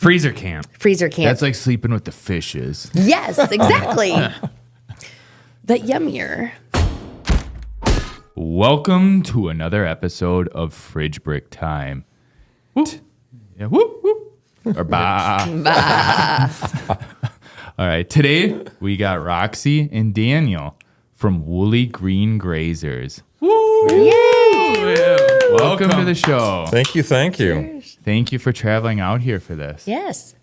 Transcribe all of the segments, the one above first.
Freezer camp. Freezer camp. That's like sleeping with the fishes. Yes, exactly. But yummier. Welcome to another episode of Fridge Brick Time. Whoop. Yeah, whoop, whoop. Or bah. All right, today we got Roxie and Daniel from Wooly Green Grazers. Woo! Yay! Welcome to the show. Thank you. Thank you for traveling out here for this. Yes.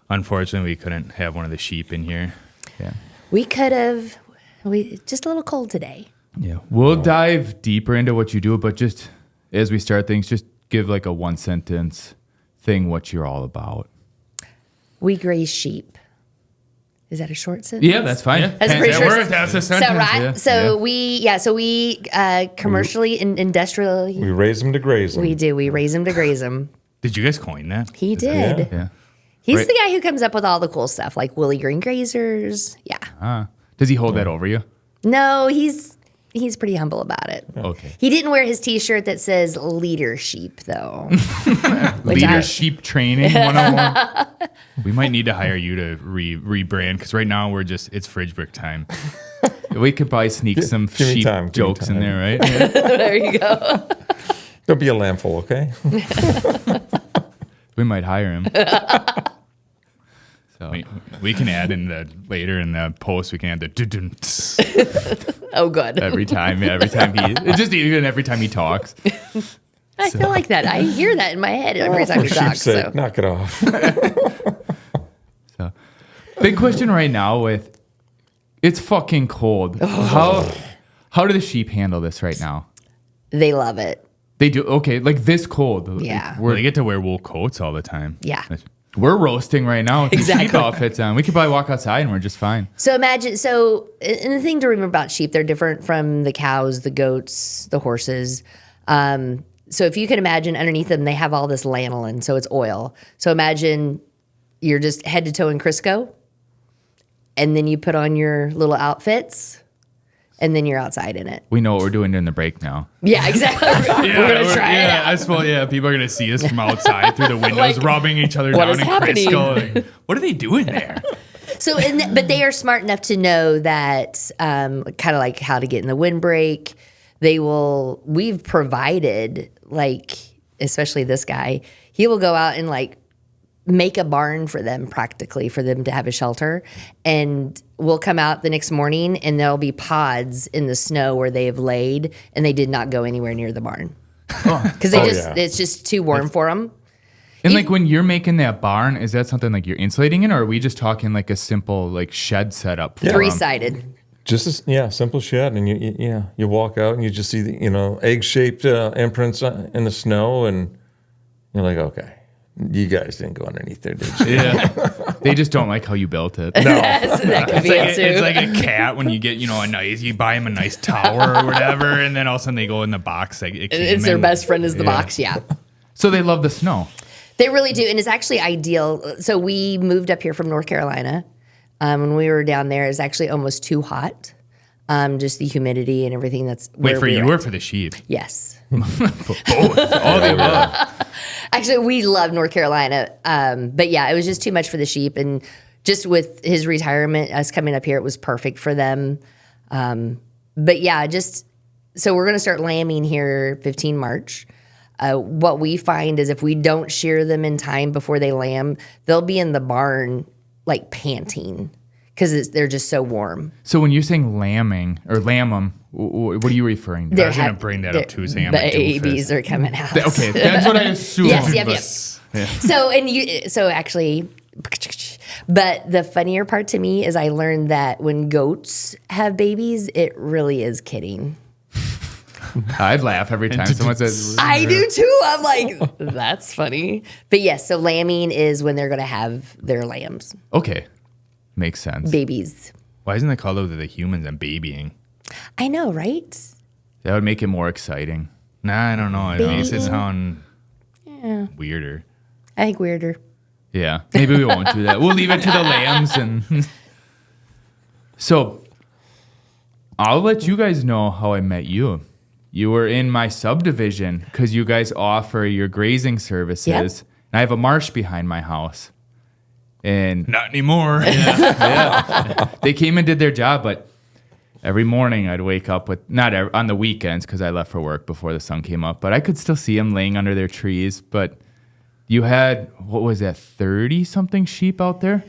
Unfortunately, we couldn't have one of the sheep in here. Yeah. We could have. We just a little cold today. Yeah. We'll dive deeper into what you do, but just as we start things, just give like a one sentence thing what you're all about. We graze sheep. Is that a short sentence? Yeah, that's fine. Yeah. That's a pretty That short works. That's a sentence. So right. Yeah. So we commercially and industrially We raise them to graze them. we do. We raise them to graze them. Did you guys coin that? He did. Yeah. He's Right. the guy who comes up with all the cool stuff, like Wooly Green Grazers. Yeah. Does he hold that over you? No, he's pretty humble about it. Okay. He didn't wear his T-shirt that says "Leader Sheep" though. Which Leader I- Sheep Training 101. We might need to hire you to rebrand because right now it's Fridge Brick Time. We could probably sneak some give me sheep time, give me jokes in time. there, right? There you go. There'll be a lamp full, okay? We might hire him. So We can add in later in the post, we can add the dun-dun. Oh, good. every time he talks. I feel like that. I hear that in my head every time you For talk. sheep's sake, So. knock it off. So, big question right now with it's fucking cold. How do the sheep handle this right now? They love it. They do okay, like this cold. Yeah. They get to wear wool coats all the time. Yeah. We're roasting right now with the sheep Exactly. outfits on. We could probably walk outside and we're just fine. So imagine. So, and the thing to remember about sheep, they're different from the cows, the goats, the horses. So if you can imagine underneath them, they have all this lanolin, so it's oil. So imagine you're just head to toe in Crisco, and then you put on your little outfits, and then you're outside in it. We know what we're doing during the break now. Yeah, exactly. We're gonna try it out. I suppose, people are gonna see us from outside through the windows, Like, rubbing each other what down is in happening? Crisco. Like, what are they doing there? So, but they are smart enough to know that, kind of like how to get in the windbreak. We've provided, like, especially this guy, he will go out and like make a barn for them practically for them to have a shelter. And we'll come out the next morning and there'll be pods in the snow where they have laid and they did not go anywhere near the barn. Because it's just too warm for them. And like when you're making that barn, is that something like you're insulating in, or are we just talking like a simple like shed setup? For 'em? Three-sided. Simple shed, and you walk out and you just see the egg-shaped imprints in the snow, and you're like, okay, you guys didn't go underneath there, did you? Yeah. They just don't like how you built it. So that could be it too. It's like a cat when you get you buy him a nice tower or whatever, and then all of a sudden they go in the box. Like It's their best friend is the box, yeah. So they love the snow. They really do, and it's actually ideal. So we moved up here from North Carolina. When we were down there, it's actually almost too hot. Just the humidity and everything that's Wait, where for we you were or at. for the sheep? Yes. Both. All the above. Actually, we love North Carolina. But yeah, it was just too much for the sheep. And just with his retirement, us coming up here, it was perfect for them. But yeah, so we're going to start lambing here 15 March. What we find is if we don't shear them in time before they lamb, they'll be in the barn like panting because they're just so warm. So when you're saying lambing or lamb 'em, what are you referring to? I was going to bring that up too, saying I'm a babies doofus. are coming out. Okay, that's what I assumed. Yes. So actually, but the funnier part to me is I learned that when goats have babies, it really is kidding. I'd laugh every time someone says, I do too. I'm like, that's funny. But yes, so lambing is when they're going to have their lambs, okay, makes sense. babies. Why isn't it called the humans and babying? I know, right? That would make it more exciting. Nah, I don't know. It makes it sound weirder. I think weirder. Yeah, maybe we won't do that. We'll leave it to the lambs. And so I'll let you guys know how I met you. You were in my subdivision because you guys offer your grazing services. Yep. And I have a marsh behind my house. And Not anymore. they came and did their job, but every morning I'd wake up with, on the weekends because I left for work before the sun came up, but I could still see them laying under their trees. But you had, what was that, 30-something sheep out there?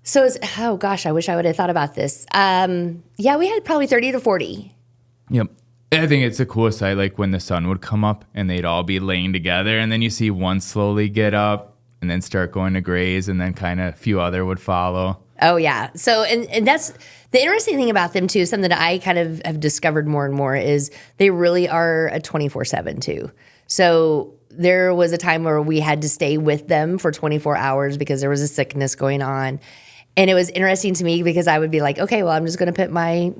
So oh gosh, I wish I would have thought about this. Yeah, we had probably 30 to 40. Yep. I think it's the coolest sight, like when the sun would come up and they'd all be laying together, and then you see one slowly get up and then start going to graze, and then kind of a few other would follow. Oh, yeah. So, and that's the interesting thing about them, too, something that I kind of have discovered more and more is they really are a 24/7, too. So there was a time where we had to stay with them for 24 hours because there was a sickness going on. And it was interesting to me because I would be like, okay, well, I'm just going to put my,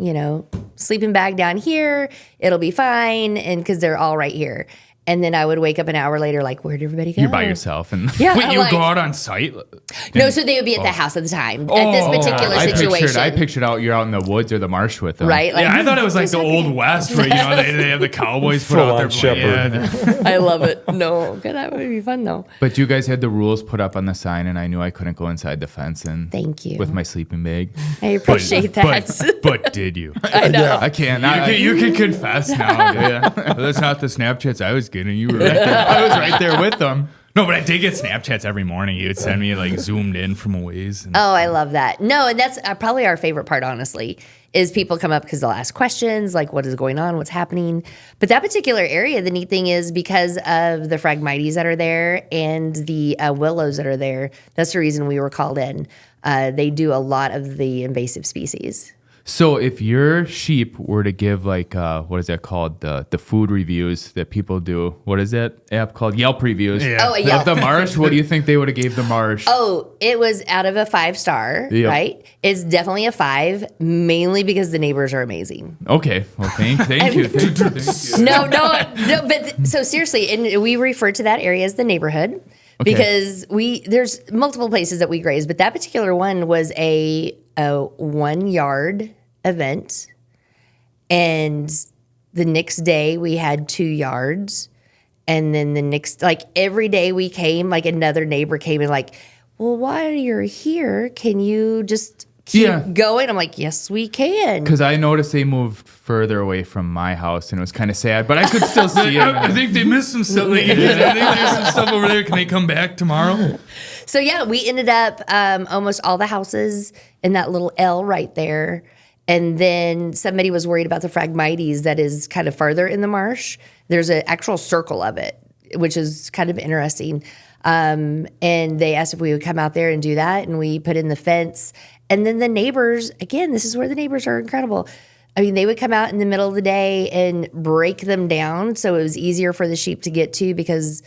sleeping bag down here. It'll be fine. And because they're all right here. And then I would wake up an hour later, like, where'd everybody go? You're by yourself. And Yeah. Wait, I'm you would like, go out on site? no, so they would be at the house at the time. At this particular situation. I pictured you're out in the woods or the marsh with them. Right? Like, Yeah, I thought it was like the Old West where, they have the cowboys put out their Full-on I love it. No, that would be fun, though. But you guys had the rules put up on the sign, and I knew I couldn't go inside the fence and Thank you. with my sleeping bag. I appreciate that. But did you? I know. I can't. You can confess now. Yeah. That's not the Snapchats I was getting. You were right there. I was right there with them. No, but I did get Snapchats every morning. You would send me like zoomed in from a ways. And Oh, I love that. No, and that's probably our favorite part, honestly, is people come up because they'll ask questions like, what is going on? What's happening? But that particular area, the neat thing is because of the Phragmites that are there and the willows that are there, that's the reason we were called in. They do a lot of the invasive species. So if your sheep were to give like, what is that called? The food reviews that people do. What is that app called? Yelp reviews. Yeah. Oh, yeah. Of the marsh, what do you think they would have gave the marsh? Oh, it was out of a 5-star, Yep. right? It's definitely a 5, mainly because the neighbors are amazing. Okay. Well, thank you. Thank you. No, but so seriously, and we refer to that area as the neighborhood because there's multiple places that we graze, but that particular one was a 1-yard event, and the next day we had 2 yards, and then the next, like every day we came, like another neighbor came and like, well, while you're here, can you just keep going? I'm like, yes, we can. Because I noticed they moved further away from my house, and it was kind of sad, but I could still see it. I think they missed some stuff. I think there's some stuff over there. Can they come back tomorrow? So yeah, we ended up almost all the houses in that little L right there. And then somebody was worried about the Phragmites that is kind of farther in the marsh. There's an actual circle of it, which is kind of interesting. And they asked if we would come out there and do that. And we put in the fence. And then the neighbors, again, this is where the neighbors are incredible. I mean, they would come out in the middle of the day and break them down. So it was easier for the sheep to get to because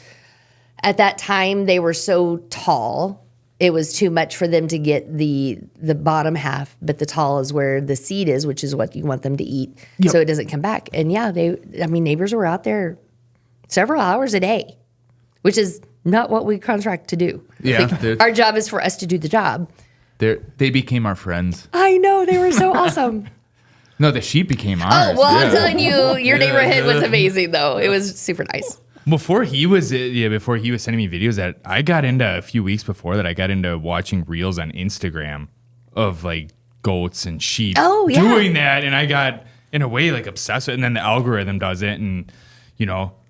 at that time they were so tall. It was too much for them to get the bottom half, but the tall is where the seed is, which is what you want them to eat, so it doesn't come back. And yeah, neighbors were out there several hours a day, which is not what we contract to do. Yeah, our job is for us to do the job. They became our friends. I know, they were so awesome. No, the sheep became ours. Oh, well, I'm telling you, your neighborhood was amazing, though. It was super nice. Before he was sending me videos, that I got into a few weeks before that, I got into watching reels on Instagram of like goats and sheep doing that, and I got in a way like obsessed with it. And then the algorithm does it, and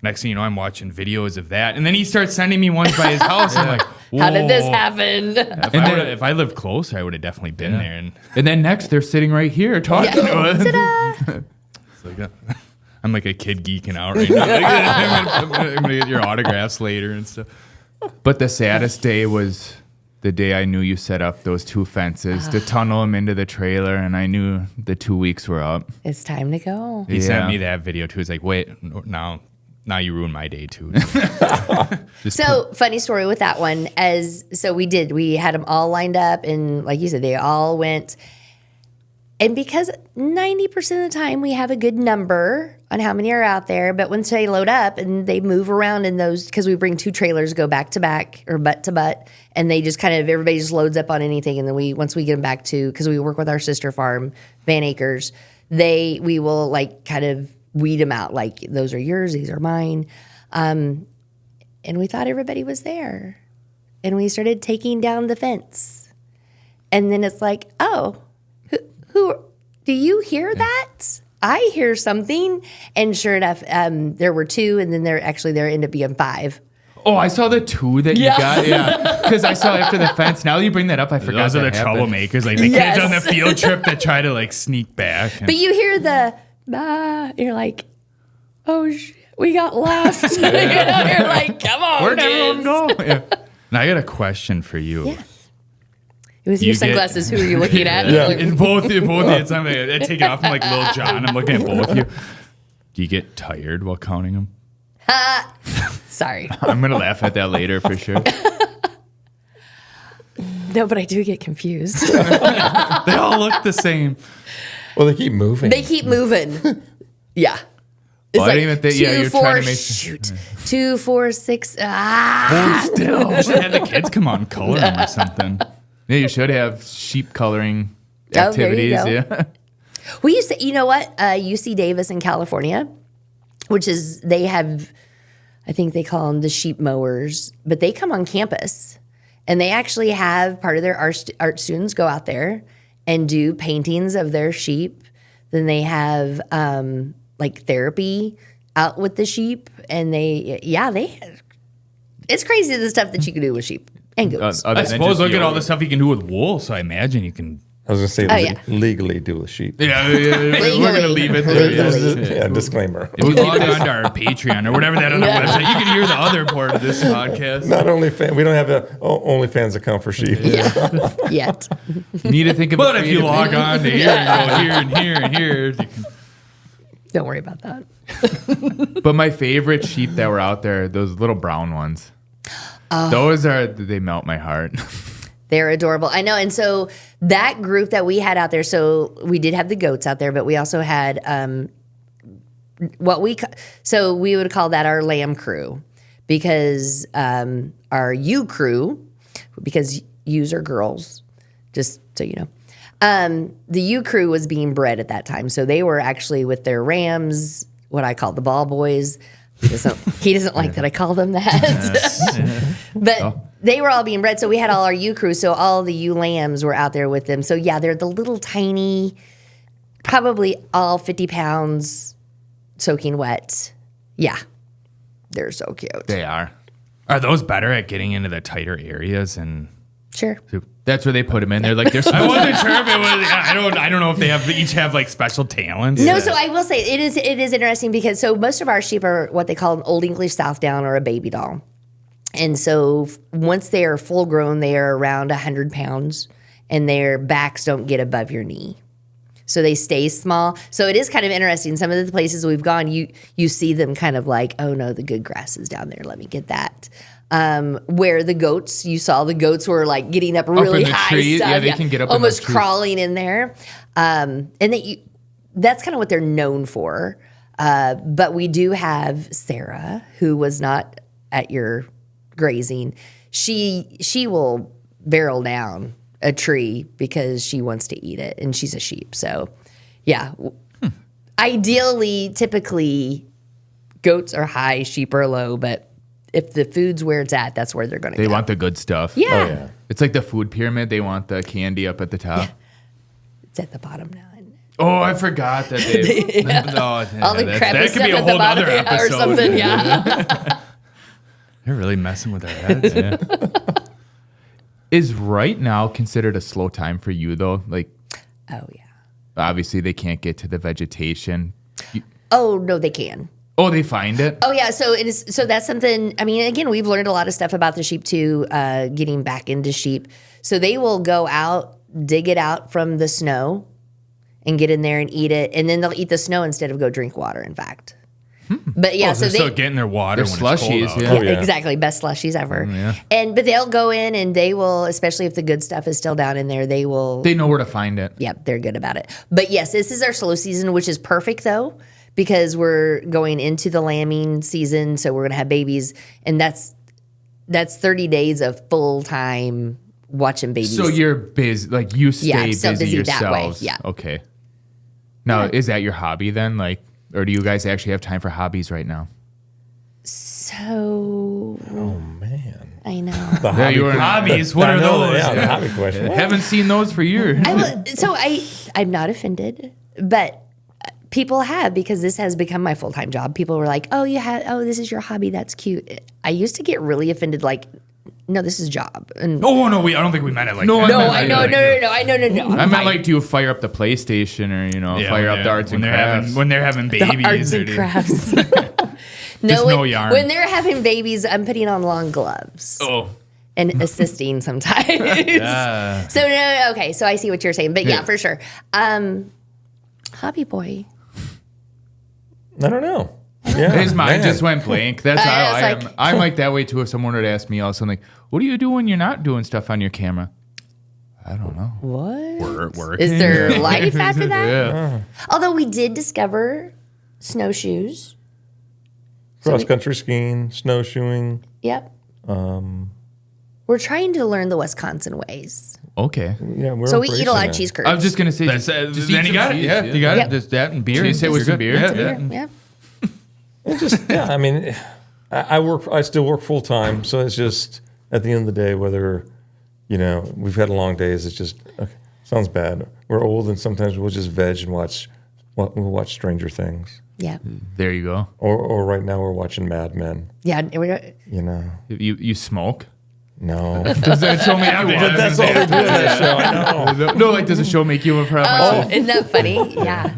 next thing you know, I'm watching videos of that, and then he starts sending me ones by his house. And I'm like, whoa. How did this happen? If I lived closer, I would have definitely been there. And then next, they're sitting right here talking to us. Ta-da! It's like I'm like a kid geeking out right now. Like, I'm gonna get your autographs later and stuff. But the saddest day was the day I knew you set up those 2 fences to tunnel them into the trailer, and I knew the 2 weeks were up. It's time to go. He sent me that video too. He's like, wait, now you ruined my day too. So funny story with that one. We had them all lined up, and like you said, they all went. And because 90% of the time we have a good number on how many are out there, but once they load up and they move around in those, because we bring 2 trailers, go back to back or butt to butt, and they just kind of, everybody just loads up on anything. And then once we get them back to, because we work with our sister farm, Van Acres, we will like kind of weed them out. Like, those are yours, these are mine. And we thought everybody was there. and we started taking down the fence. And then it's like, oh, who do you hear that? I hear something. And sure enough, there were 2, and then there ended up being 5. Oh, I saw the 2 that you got. Yeah, because I saw after the fence. Now that you bring that up, I forgot. Those are the that happened. troublemakers, like the kids on the field trip that try to like sneak back. But you hear the you're like, oh shit, we got left. You know, you're like, come on, Where'd everyone kids. go? Yeah. Now I got a question for you. Yeah. It was your sunglasses. Who are you looking at? Yeah. Like, In both it's something I take it off. I'm like Lil Jon. I'm looking at both of you. Do you get tired while counting them? sorry. I'm gonna laugh at that later for sure. No, but I do get confused. They all look the same. Well, they keep moving. They keep moving. Yeah. It's Well, I didn't even think. Yeah, you're trying to make. shoot. 2, 4, 6. Ah. Still, you should have the kids come out and color them or something. Yeah, you should have sheep coloring Oh, there you activities. go. Yeah. We used to, you know what? UC Davis in California, which is, they have, I think they call them the sheep mowers, but they come on campus and they actually have part of their art students go out there and do paintings of their sheep. Then they have like therapy out with the sheep, and it's crazy the stuff that you can do with sheep and goats. I suppose look at all the stuff you can do with wool. So I imagine you can. I was going to say yeah. legally do with sheep. Yeah, we're gonna leave it there. Legally. Yeah, disclaimer. If you log on to our Patreon or whatever that other website, you can hear the other part of this podcast. Not only we don't have only fans that count for sheep. Yeah, yet. You need to think of. But if you log on to here and go here and here and here, you can. Don't worry about that. But my favorite sheep that were out there, those little brown ones. Those they melt my heart. They're adorable. I know. And so that group that we had out there, so we did have the goats out there, but we also had so we would call that our lamb crew, because our ewe crew, because ewes are girls, just so you know. The ewe crew was being bred at that time. So they were actually with their rams, what I call the ball boys. He doesn't like that I call them that. But they were all being bred. So we had all our ewe crew. So all the ewe lambs were out there with them. So yeah, they're the little tiny, probably all 50 pounds soaking wet. Yeah. They're so cute. They are. Are those better at getting into the tighter areas? And Sure. That's where they put them in. They're like they're. I wasn't sure if it was. I don't know if they each have like special talents. No, so I will say it is interesting because so most of our sheep are what they call an Old English Southdown or a baby doll. And so once they are full grown, they are around 100 pounds and their backs don't get above your knee. So they stay small. So it is kind of interesting. Some of the places we've gone, you see them kind of like, oh no, the good grass is down there. Let me get that. Where the goats, you saw the goats were like getting up really in the high trees. stuff. Yeah, they can get up in almost the trees. crawling in there. And that's kind of what they're known for. But we do have Sarah, who was not at your grazing. She will barrel down a tree because she wants to eat it, and she's a sheep. So, yeah. Ideally, typically, goats are high, sheep are low, but if the food's where it's at, that's where they're going to go. They want the good stuff. Yeah. Oh, yeah. It's like the food pyramid. They want the candy up at the top. Yeah. It's at the bottom now. Oh, I forgot that they. All the crappy that stuff could be a at the whole bottom other episode. or something, yeah. They're really messing with our heads. Yeah. Is right now considered a slow time for you though? Like, Oh, yeah. obviously they can't get to the vegetation. Oh, no, they can. Oh, they find it. Oh yeah, so it is. So that's something. I mean, again, we've learned a lot of stuff about the sheep too. Getting back into sheep, so they will go out, dig it out from the snow, and get in there and eat it, and then they'll eat the snow instead of go drink water. In fact, but yeah, So so they're they still getting their water They're when it's slushies, cold out. yeah. Oh, yeah. exactly best slushies ever. yeah. But they'll go in and they will, especially if the good stuff is still down in there, they will. They know where to find it. Yep, they're good about it. But yes, this is our slow season, which is perfect though, because we're going into the lambing season, so we're gonna have babies, and that's 30 days of full time watching babies. So you're busy, like you stay I'm still busy busy that way, yourselves. yeah. Okay. Now, is that your hobby then? Like, or do you guys actually have time for hobbies right now? So Oh man. I know. The Yeah, you were Hobbies. What are those? Yeah, the hobby question. Haven't seen those for years. I'm not offended, but people have, because this has become my full-time job. People were like, "Oh, this is your hobby. That's cute." I used to get really offended, like, "No, this is a job." And Oh no, I don't think we meant it like No, that. I meant I know. I meant like, do you fire up the PlayStation or fire up the arts and crafts? when they're having babies. the arts or and crafts. Just no when, yarn. when they're having babies, I'm putting on long gloves Oh. and assisting sometimes. So okay, so I see what you're saying, but yeah, for sure. Hobby boy. I don't know. Yeah, His mind man. just went blank. That's how I was I like- am. I'm like that way too. If someone were to ask me also, like, what do you do when you're not doing stuff on your camera? I don't know. What? Work. Is there life after that? Yeah. Although we did discover snowshoes. Cross country skiing, snowshoeing. Yep. We're trying to learn the Wisconsin ways. Okay. Yeah, we're So we eat a lot of embracing cheese that. curds. I was just gonna say, That's, just then eat you some got it. cheese, Yeah, you got Yep. it. Just that and beer. Cheese it with some beer. Yeah. It's just I mean, I still work full time, so it's just at the end of the day, whether we've had long days. It's just okay, sounds bad. We're old, and sometimes we'll just veg and we'll watch Stranger Things, Yeah. There you go. or right now we're watching Mad Men. Yeah. You smoke. No, Does that show make you? but that's all they do in that show. I know. No, like, does the show make you a Oh, isn't that funny? Yeah.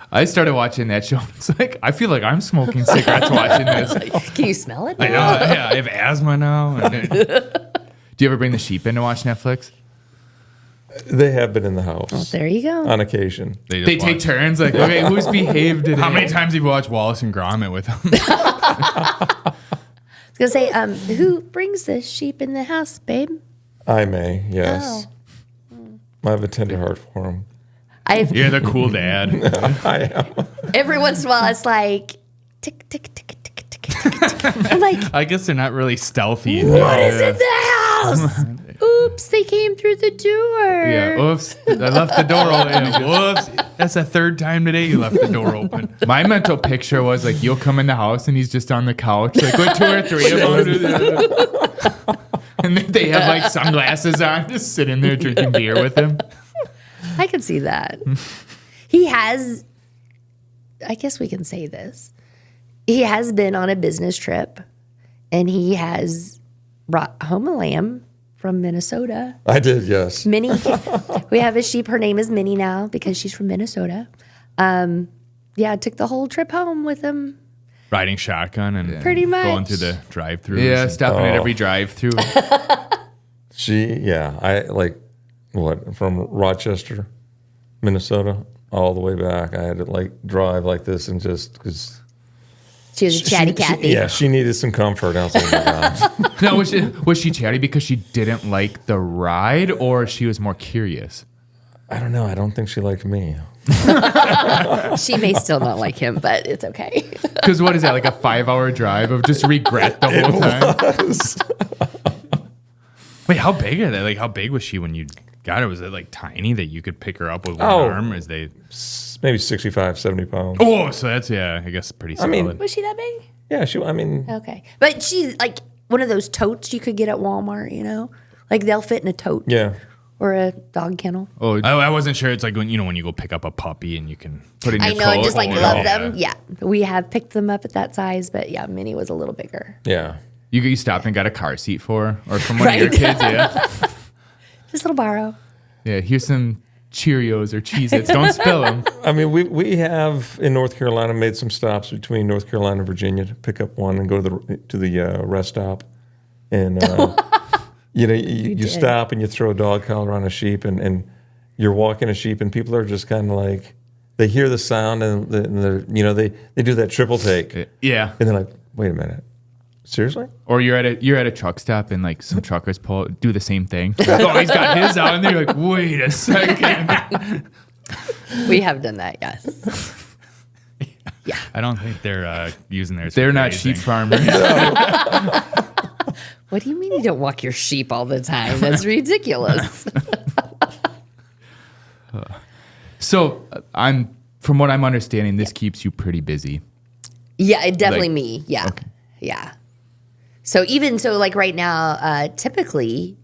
I started watching that show. It's like I feel like I'm smoking cigarettes watching this. Can you smell it? I know. Yeah, I have asthma now. And Do you ever bring the sheep in to watch Netflix? They have been in the house There you go. on occasion. just They take watch. turns. Like, okay, who's behaved today? How many times have you watched Wallace and Gromit with them? I was going to say, who brings the sheep in the house, babe? I may, yes. I have a tender heart for them. You're the cool dad. I am. Every once in a while, it's like, tick, tick, tick, tick, tick, tick, tick. I'm like, I guess they're not really stealthy. what is in the house? Oops, they came through the door. Yeah. Oops. I left the door open. Whoops. That's the third time today you left the door open. My mental picture was like, you'll come in the house and he's just on the couch, like with 2 or 3 of them. And then they have like sunglasses on, just sitting there drinking beer with him. I can see that. He has, I guess we can say this. He has been on a business trip and he has brought home a lamb from Minnesota. I did, yes. Minnie, we have a sheep. Her name is Minnie now because she's from Minnesota. I took the whole trip home with him. Riding shotgun and Pretty much. going through the drive-through. Yeah, stopping at every drive-through. I like from Rochester, Minnesota, all the way back. I had to like drive like this and just because She was a chatty Cathy. she needed some comfort. I was like, oh my God. Now, was she chatty because she didn't like the ride, or she was more curious? I don't know. I don't think she liked me. She may still not like him, but it's okay. Because what is that, like a 5-hour drive of just regret the whole time? Wait, how big are they? Like, how big was she when you got her? Was it like tiny that you could pick her up with one arm? As they Maybe 65, 70 pounds. Oh, so that's I guess pretty solid. mean- Was she that big? Yeah, Okay. But she's like one of those totes you could get at Walmart, Like they'll fit in a tote yeah. or a dog kennel. Oh, I wasn't sure. It's like when you go pick up a puppy and you can put in your I know, and coat. just like Oh, love yeah. them. Yeah. We have picked them up at that size, but yeah, Minnie was a little bigger. Yeah. You stopped and got a car seat for her, or from one of your Right. kids, yeah. Just a little borrow. Yeah, here's some Cheerios or Cheez-Its. Don't spill them. I mean, we have in North Carolina made some stops between North Carolina and Virginia to pick up one and go to the rest stop, and you did. stop and you throw a dog collar on a sheep, and you're walking a sheep, and people are just kind of like they hear the sound and they do that triple take, Yeah. and they're like, wait a minute, seriously? Or you're at a truck stop and like some truckers do the same thing. Like, oh, he's got his out, and they're like, wait a second. We have done that, yes. Yeah. I don't think they're using theirs. They're for not grazing. sheep farmers. What do you mean you don't walk your sheep all the time? That's ridiculous. So from what I'm understanding, this keeps you pretty busy. Yeah, it definitely Like- me. Yeah. Okay. Yeah. So like right now, typically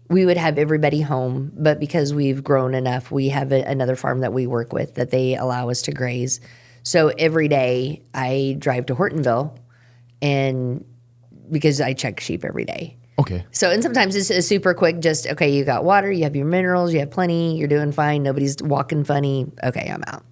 we would have everybody home, but because we've grown enough, we have another farm that we work with that they allow us to graze. So every day I drive to Hortonville, and because I check sheep every day. Okay. So, and sometimes it's a super quick, just, okay, you got water, you have your minerals, you have plenty, you're doing fine, nobody's walking funny. Okay, I'm out.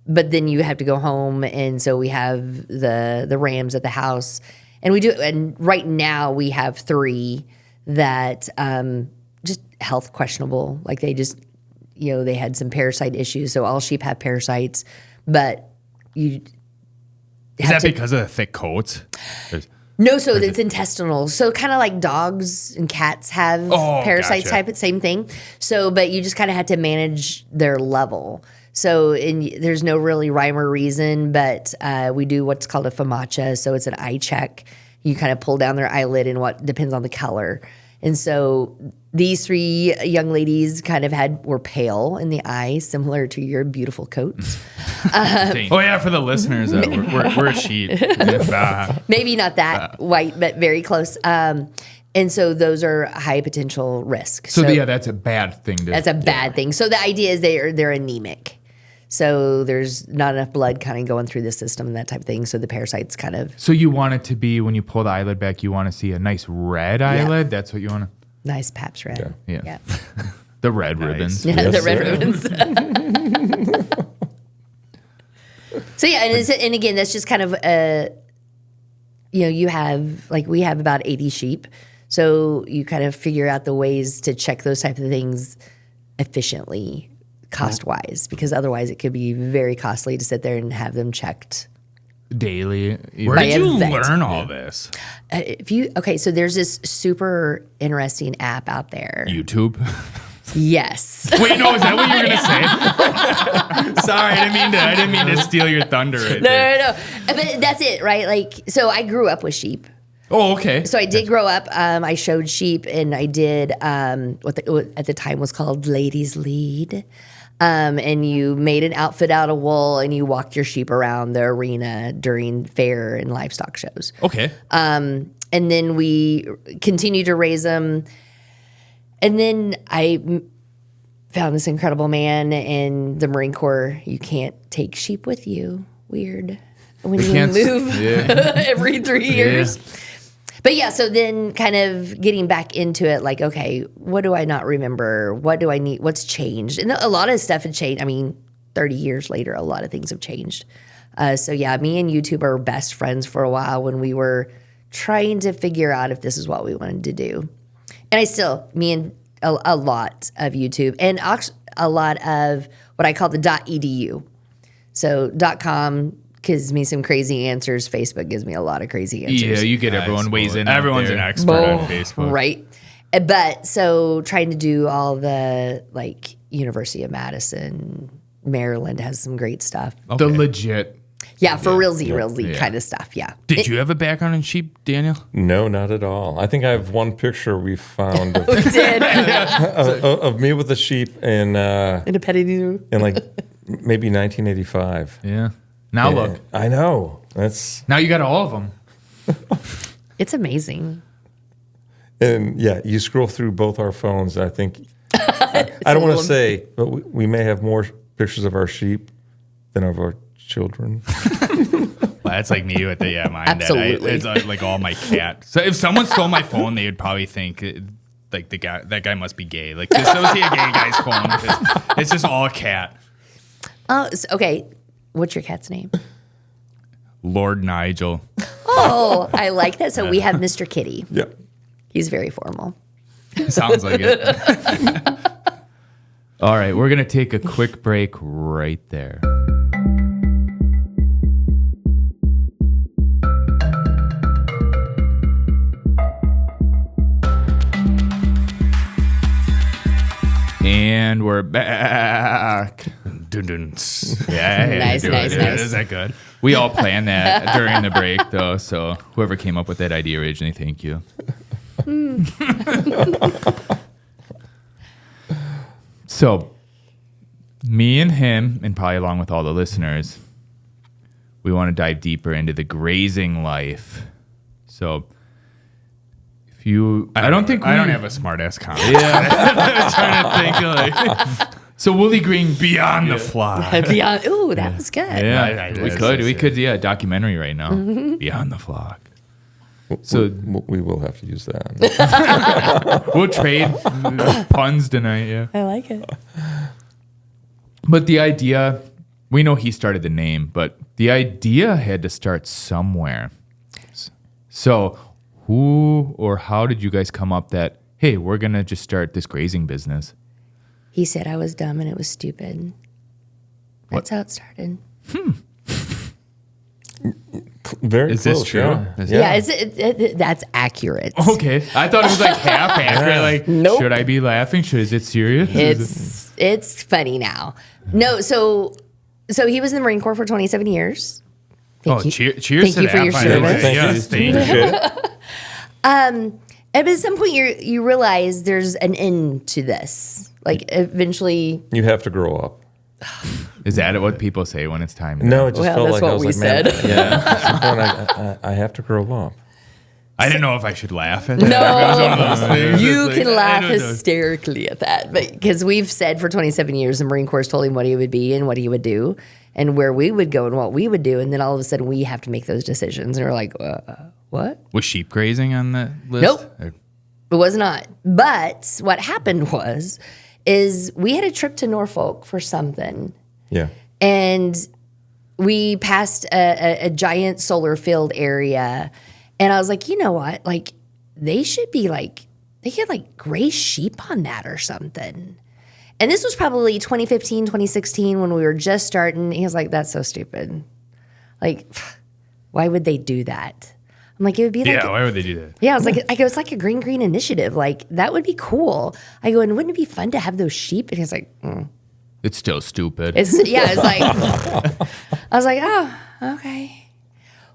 But then you have to go home, and so we have the rams at the house, and right now we have 3 that just health questionable, like they just, they had some parasite issues. So all sheep have parasites, but you is that because of the thick coats? No, so it's intestinal. So kind of like dogs and cats have parasites type, same thing. So, but you just kind of had to manage their level. So there's no really rhyme or reason, but we do what's called a FAMACHA. So it's an eye check. You kind of pull down their eyelid, and what depends on the color. And so these 3 young ladies were pale in the eye, similar to your beautiful coats. For the listeners, we're a sheep. Maybe not that white, but very close. And so those are high potential risk. So that's a bad thing. That's a bad thing. So the idea is they're anemic. So there's not enough blood kind of going through the system and that type of thing. So the parasites kind of. So you want it to be, when you pull the eyelid back, you want to see a nice red eyelid? That's what you want to. Nice Paps red. Yeah. The red ribbons. Yeah, Yes, the red sir. ribbons. So and again, that's just kind of you have, like, we have about 80 sheep. So you kind of figure out the ways to check those type of things efficiently, cost-wise, because otherwise it could be very costly to sit there and have them checked daily. Where did you learn all this? So there's this super interesting app out there. YouTube? Yes. Wait, no, is that what you were gonna say? Sorry, I didn't mean to steal your thunder right there. No. But that's it, right? Like, so I grew up with sheep. Oh, okay. So I did grow up. I showed sheep, and I did what at the time was called Ladies Lead. And you made an outfit out of wool, and you walked your sheep around the arena during fair and livestock shows. Okay. And then we continued to raise them. And then I found this incredible man in the Marine Corps. You can't take sheep with you. Weird. When you move every 3 years. Yeah. But yeah, so then kind of getting back into it, like, okay, what do I not remember? What do I need? What's changed? And a lot of stuff had changed. I mean, 30 years later, a lot of things have changed. So yeah, me and YouTube are best friends for a while when we were trying to figure out if this is what we wanted to do. And me and a lot of YouTube, and a lot of what I call the .edu. So .com gives me some crazy answers. Facebook gives me a lot of crazy answers. Yeah, you get everyone weighs in. Everyone's an expert on Facebook. Right. But so trying to do all the, like, University of Madison, Maryland has some great stuff. Okay. The legit. Yeah, for realsy kind of stuff, yeah. Did you have a background in sheep, Daniel? No, not at all. I think I have one picture we found of, We did. of me with a sheep in a petting zoo. In like maybe 1985. Yeah. Now look. I know. Now you got all of them. It's amazing. And yeah, you scroll through both our phones. I think I don't want to say, but we may have more pictures of our sheep than of our children. Well, that's like me with mine. Absolutely. It's like all my cat. So if someone stole my phone, they would probably think like that guy must be gay. Like, dissociate a gay guy's phone. It's just all a cat. Oh, okay. What's your cat's name? Lord Nigel. Oh, I like that. So we have Mr. Kitty. Yeah. He's very formal. Sounds like it. All right, we're going to take a quick break right there. And we're back. Dun-dun. Yeah, nice. Is that good? We all planned that during the break, though. So whoever came up with that idea originally, thank you. So me and him, and probably along with all the listeners, we want to dive deeper into the grazing life. So if you, I don't have a smart ass comment. Yeah. I'm trying to think like, So Wooly Green beyond the flock. Beyond, ooh, that was good. Yeah, we could a documentary right now. Beyond the flock. So we will have to use that. We'll trade puns tonight. Yeah, I like it. but the idea, we know he started the name, but the idea had to start somewhere. So who or how did you guys come up that, hey, we're gonna just start this grazing business? He said I was dumb and it was stupid. That's how it started. Very Is close, this true? Yeah. Yeah, that's accurate. Okay, I thought it was like half accurate. Like, Nope. should I be laughing? Is it serious? It's funny now. No, so he was in the Marine Corps for 27 years. Thank you. Cheers Thank to you for that, your by the way. service. Yes, thank you. Appreciate it. And at some point, you realize there's an end to this. Like eventually, You have to grow up. Is that what people say when it's time? No, it just Well, felt that's like I what was we like, man, said. yeah. At some point, I have to grow up. I didn't know if I should laugh at that. It was one of those things. you It's can like, laugh I don't know. hysterically at that, because we've said for 27 years the Marine Corps told him what he would be and what he would do, and where we would go and what we would do, and then all of a sudden we have to make those decisions, and we're like, what? Was sheep grazing on the list? Nope. Or- It was not. But what happened is we had a trip to Norfolk for something, Yeah. and we passed a giant solar field area, and I was like, you know what? Like, they should be like, they could like graze sheep on that or something. And this was probably 2015, 2016 when we were just starting. He was like, that's so stupid. Like, why would they do that? I'm like, it would be like, Yeah, why would they do that? yeah, I go, it's like a green initiative. Like, that would be cool. I go, and wouldn't it be fun to have those sheep? And he's like, It's still stupid. it's like, I was like, oh, okay.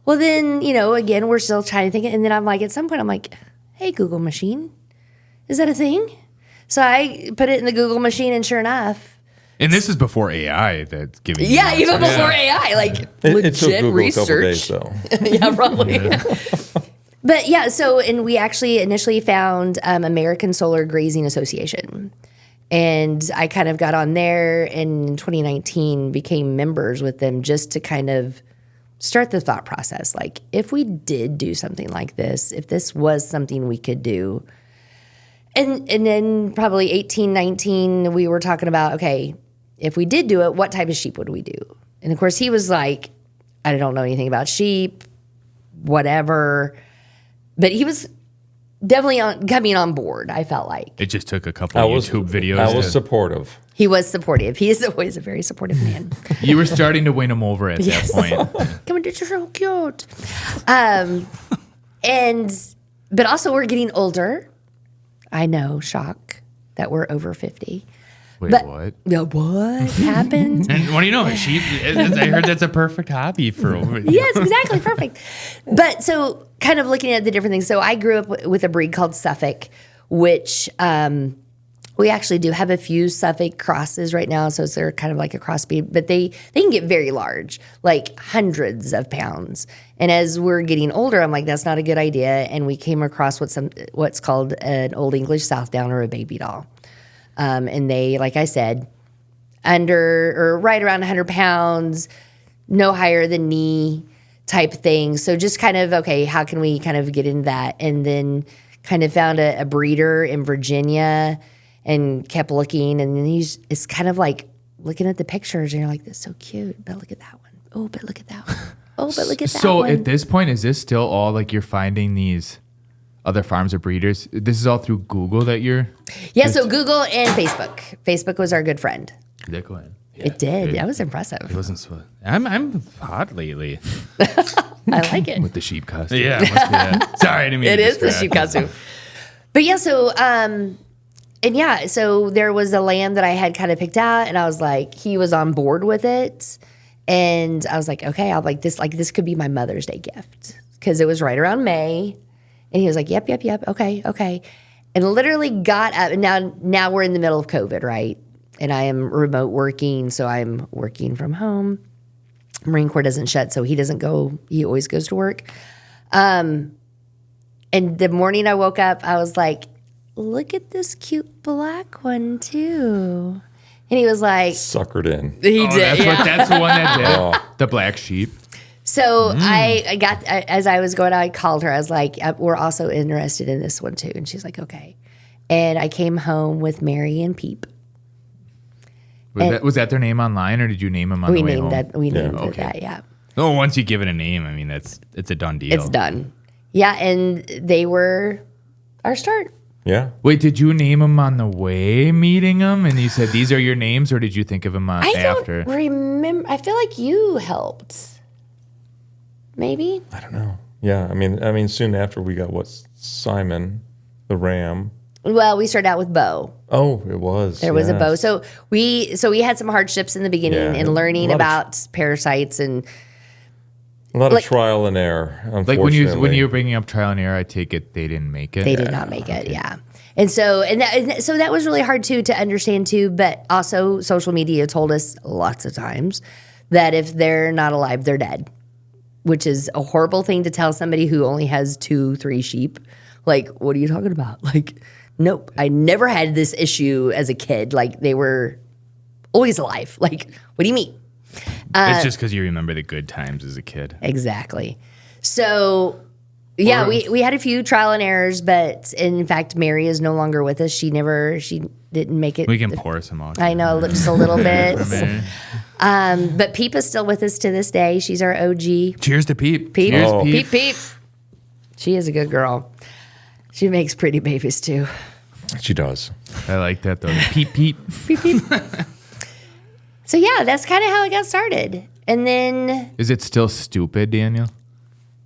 Well, then, again, we're still trying to think. And then I'm like, at some point, I'm like, hey, Google machine, is that a thing? So I put it in the Google machine, and sure enough. And this is before AI that's giving you Yeah, answers. even before AI, like It took legit Google research. a couple days, though. Yeah, probably. But yeah, and we actually initially found American Solar Grazing Association. And I kind of got on there, and in 2019 became members with them just to kind of start the thought process. Like, if we did do something like this, if this was something we could do. And then probably 18, 19, we were talking about, okay, if we did do it, what type of sheep would we do? And of course, he was like, I don't know anything about sheep, whatever. But he was definitely coming on board, I felt like. It just took a couple of YouTube videos. I was supportive. He was supportive. He is always a very supportive man. You were starting to win him over at Yes. that point. Come on, you're so cute. But also we're getting older. I know, shock, that we're over 50. Wait, But- what? Yeah, what happened? And what do you know? Sheep. I heard that's a perfect hobby for. Yes, exactly. Perfect. But so kind of looking at the different things. So I grew up with a breed called Suffolk, which we actually do have a few Suffolk crosses right now. So they're kind of like a crossbreed, but they can get very large, like hundreds of pounds. And as we're getting older, I'm like, that's not a good idea. And we came across what's called an Old English Southdown or a baby doll. And they, like I said, under or right around 100 pounds, no higher than knee type thing. So just kind of, okay, how can we kind of get into that? And then kind of found a breeder in Virginia and kept looking. And then it's kind of like looking at the pictures and you're like, that's so cute. But look at that one. Oh, but look at that one. Oh, but look at that So one. at this point, is this still all like you're finding these other farms or breeders? This is all through Google that you're. Yeah, so Google and Facebook. Facebook was our good friend. Did that go in? It did. That was impressive. It wasn't so. I'm hot lately I like it. With the sheep costume. Yeah, it must be that. Sorry, I didn't mean It to is the distract. sheep costume. But yeah, so there was a lamb that I had kind of picked out, and I was like, he was on board with it, and I was like, okay, I'll this could be my Mother's Day gift because it was right around May, and he was like, yep, okay, and literally got up, and now we're in the middle of COVID, right? And I am remote working, so I'm working from home. Marine Corps doesn't shut, so he doesn't go. He always goes to work. And the morning I woke up, I was like, look at this cute black one too. And he was like, Suckered in. He did. That's the one that did. The black sheep. So I got, as I was going, I called her. I was like, we're also interested in this one too. And she's like, okay. And I came home with Mary and Peep. Was that their name online, or did you name them on the way home? We named it that, yeah. Oh, once you give it a name, I mean, it's a done deal. It's done. Yeah, and they were our start. Yeah. Wait, did you name them on the way meeting them, and you said these are your names, or did you think of them after? I don't remember. I feel like you helped. Maybe. I don't know. Yeah, I mean, soon after we got Simon, the ram. Well, we started out with Bo. Oh, it was. There was a Bo. So we had some hardships in the beginning in learning about parasites and a lot of trial and error. Like when you were bringing up trial and error, I take it they didn't make it. They did not make it. Yeah. And so that was really hard too to understand too. But also, social media told us lots of times that if they're not alive, they're dead, which is a horrible thing to tell somebody who only has 2-3 sheep. Like, what are you talking about? Like, nope. I never had this issue as a kid. Like, they were always alive. Like, what do you mean? It's just because you remember the good times as a kid. Exactly. So, yeah, we had a few trial and errors, but in fact, Mary is no longer with us. She didn't make it. We can pour some out. I know, just a little bit. But Peep is still with us to this day. She's our OG. Cheers to Peep. Peep. Cheers, Oh. Peep. Peep. She is a good girl. She makes pretty babies too. She does. I like that though. Peep, peep. Peep, peep. So yeah, that's kind of how it got started. And then Is it still stupid, Daniel?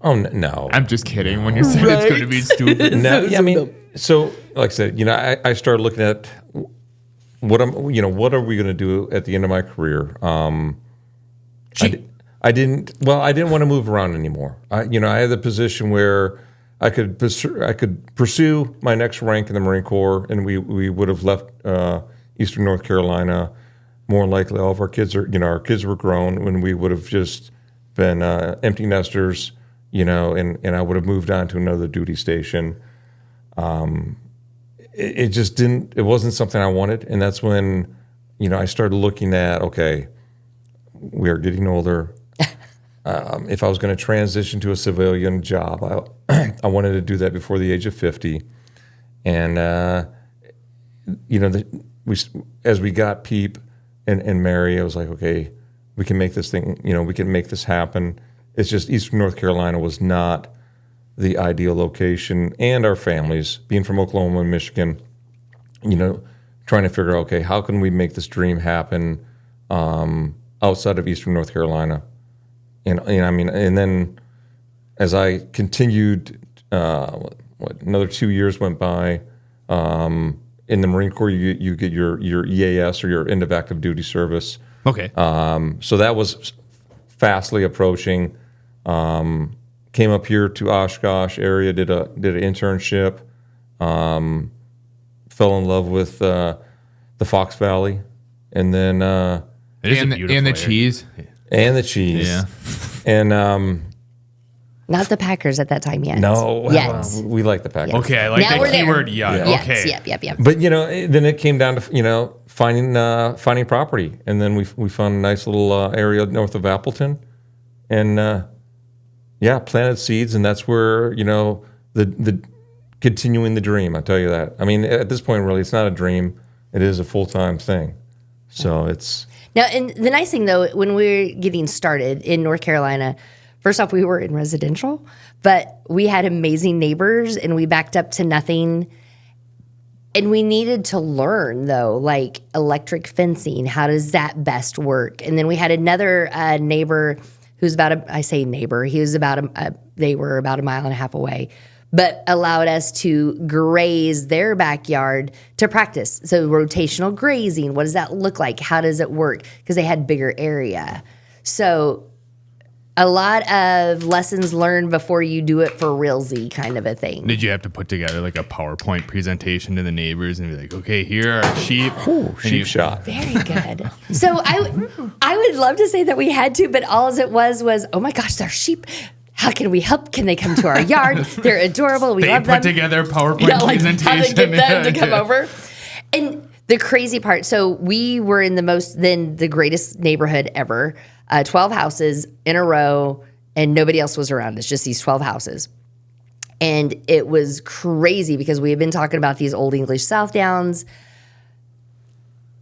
Oh no. I'm just kidding. When you said it's going to be stupid. No, yeah, I mean, so like I said, I started looking at what are we going to do at the end of my career? I didn't want to move around anymore. I had the position where I could pursue my next rank in the Marine Corps, and we would have left Eastern North Carolina. More likely, all of our kids were grown when we would have just been empty nesters, and I would have moved on to another duty station. It just didn't. It wasn't something I wanted, and that's when, I started looking at, okay, we are getting older. If I was going to transition to a civilian job, I wanted to do that before the age of 50, and as we got Peep and Mary, I was like, okay, we can make this thing. We can make this happen. It's just Eastern North Carolina was not the ideal location, and our families, being from Oklahoma and Michigan, trying to figure out, okay, how can we make this dream happen outside of Eastern North Carolina? And then as I continued, another 2 years went by. In the Marine Corps, you get your EAS, or your end of active duty service. Okay. So that was fastly approaching. Came up here to Oshkosh area, did an internship. Fell in love with the Fox Valley, and then It is a beautiful and the area. cheese. and the cheese. Yeah. And not the Packers at that time yet. no, Yet. we like the Packers. Okay, I like Now that we're there. keyword. Yeah. Yes, Okay. yep. But then it came down to finding property, and then we found a nice little area north of Appleton, and planted seeds, and that's where the continuing the dream. I tell you that. I mean, at this point, really, it's not a dream; it is a full-time thing. So it's Now, and the nice thing though, when we were getting started in North Carolina, first off, we were in residential, but we had amazing neighbors, and we backed up to nothing. And we needed to learn, though, like electric fencing. How does that best work? And then we had another neighbor who's they were about a mile and a half away, but allowed us to graze their backyard to practice. So rotational grazing, what does that look like? How does it work? Because they had bigger area. So A lot of lessons learned before you do it for realsy kind of a thing. Did you have to put together like a PowerPoint presentation to the neighbors and be like, okay, here are sheep. Sheep shot. Very good. So I would love to say that we had to, but all it was, oh my gosh, they're sheep. How can we help? Can they come to our yard? They're adorable. We love them. They put together a PowerPoint presentation. How to get them to come over. And the crazy part, so we were in the greatest neighborhood ever. 12 houses in a row, and nobody else was around us, just these 12 houses. And it was crazy because we had been talking about these old English Southdowns.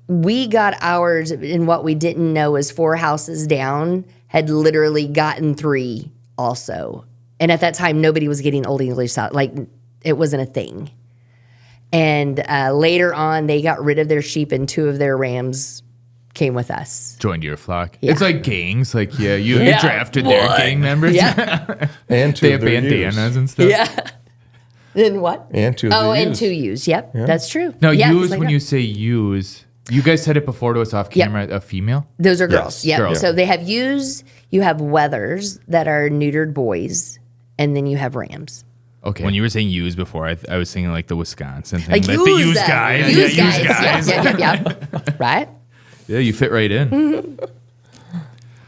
We got ours, and what we didn't know was 4 houses down had literally gotten 3 also. And at that time, nobody was getting Old English South. Like, it wasn't a thing. And later on, they got rid of their sheep, and 2 of their rams came with us. Joined your flock. Yeah. It's like gangs. Like, you drafted their gang members. Yeah. And 2 They of have their bandanas and stuff. Yeah. Then what? And 2 of Oh, their and ewes. 2 ewes. Yep, that's true. Now, Yeah, use, like when that. you say use, you guys said it before to us off camera, a female? Those are girls. Yes, Yeah. girls. So they have ewes, you have wethers that are neutered boys, and then you have rams. Okay. When you were saying ewes before, I was thinking like the Wisconsin thing. Like the ewes, ewes guys. ewes Yeah, guys. ewes guys. Yeah. Right? Yeah, you fit right in. Mm-hmm.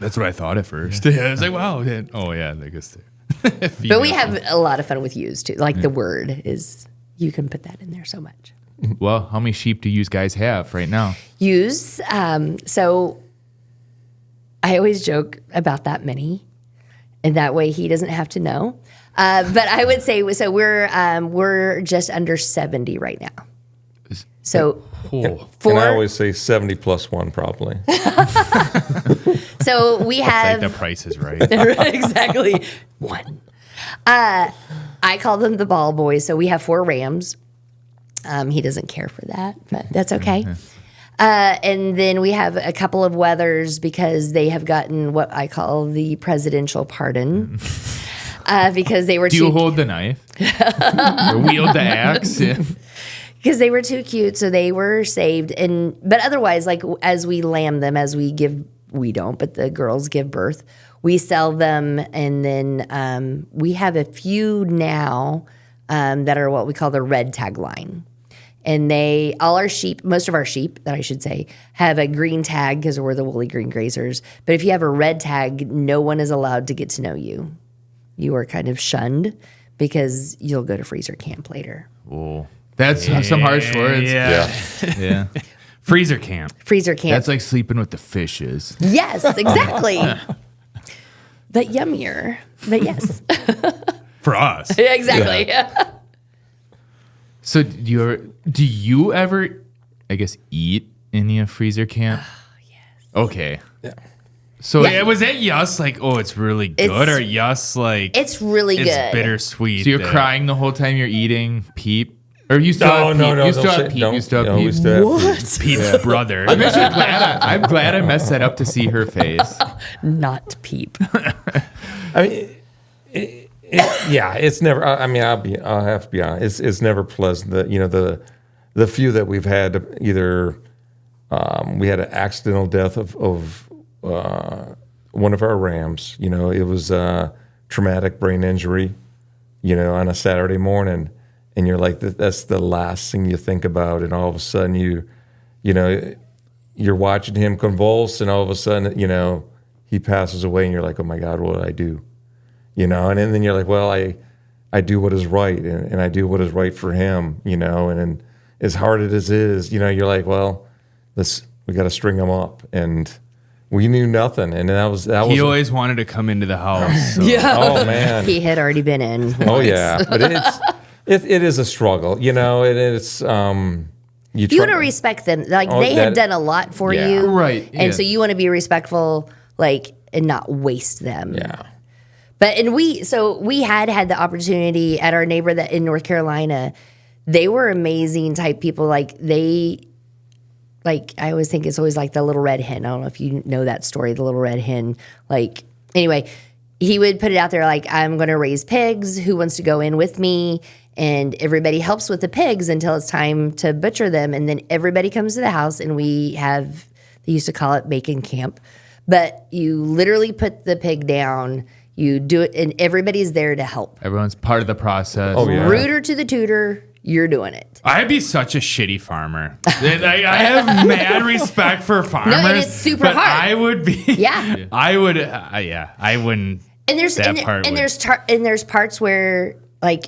That's what I thought at first. Yeah, I was like, wow. Oh, yeah, I guess. But we have a lot of fun with ewes too. Like the word is, you can put that in there so much. Well, how many sheep do you guys have right now? Ewes. So I always joke about that many, and that way he doesn't have to know. But I would say, so we're just under 70 right now. So Oh, And I always say 70 plus 1 probably. so we Like have the price is right. exactly 1. I call them the ball boys. So we have 4 rams. He doesn't care for that, but that's okay. And then we have a couple of wethers because they have gotten what I call the presidential pardon. Because they were do you hold the knife? Or wield the axe? Yeah. because they were too cute, so they were saved. But otherwise, like as we lamb them, we don't, but the girls give birth, we sell them, and then we have a few now that are what we call the red tag line. And most of our sheep, that I should say, have a green tag because we're the Wooly Green Grazers. But if you have a red tag, no one is allowed to get to know you. You are kind of shunned because you'll go to freezer camp later. Oh, that's some harsh words. Yeah. Yeah. Freezer camp. Freezer camp. That's like sleeping with the fishes. Yes, exactly. But yummier. But yes. For us. Exactly. So do you ever, I guess, eat in a freezer camp? Oh, yes. Okay. Yeah. So Yeah, was it Yus like, oh, it's really good, or Yus like It's really it's good. bittersweet? So you're crying the whole time you're eating Peep? Or you still have Peep? No. You still have Peep? You still have Peep? We still have Peep. Pete's brother. I'm glad I messed that up to see her face. Not Peep. I mean, it's never. I mean, I'll have to be honest. It's never pleasant. The few that we've had, either we had an accidental death of one of our rams. It was a traumatic brain injury. On a Saturday morning, and you're like, that's the last thing you think about, and all of a sudden you're watching him convulse, and all of a sudden he passes away, and you're like, oh my God, what did I do? And then you're like, well, I do what is right, and I do what is right for him, and then as hard as it is, you're like, well, we got to string him up, and we knew nothing, and that was He always wanted to come into the house. So. oh man, He had already been in. oh once. yeah, but it is a struggle, it's You want to respect them. Like they had done a lot for Yeah. you. Right, And yeah. so you want to be respectful, and not waste them. yeah. But we had the opportunity at our neighbor that in North Carolina, they were amazing type people. Like I always think it's always like the little red hen. I don't know if you know that story, the little red hen. Like anyway, he would put it out there like, I'm going to raise pigs. Who wants to go in with me? And everybody helps with the pigs until it's time to butcher them. And then everybody comes to the house, and they used to call it bacon camp. but you literally put the pig down. You do it, and everybody's there to help. Everyone's part of the process. Oh, yeah. Rooter to the tutor, you're doing it. I'd be such a shitty farmer. I have mad respect for farmers. No, and it's super but hard. I would be. Yeah. I would. Yeah. I wouldn't. And there's parts where like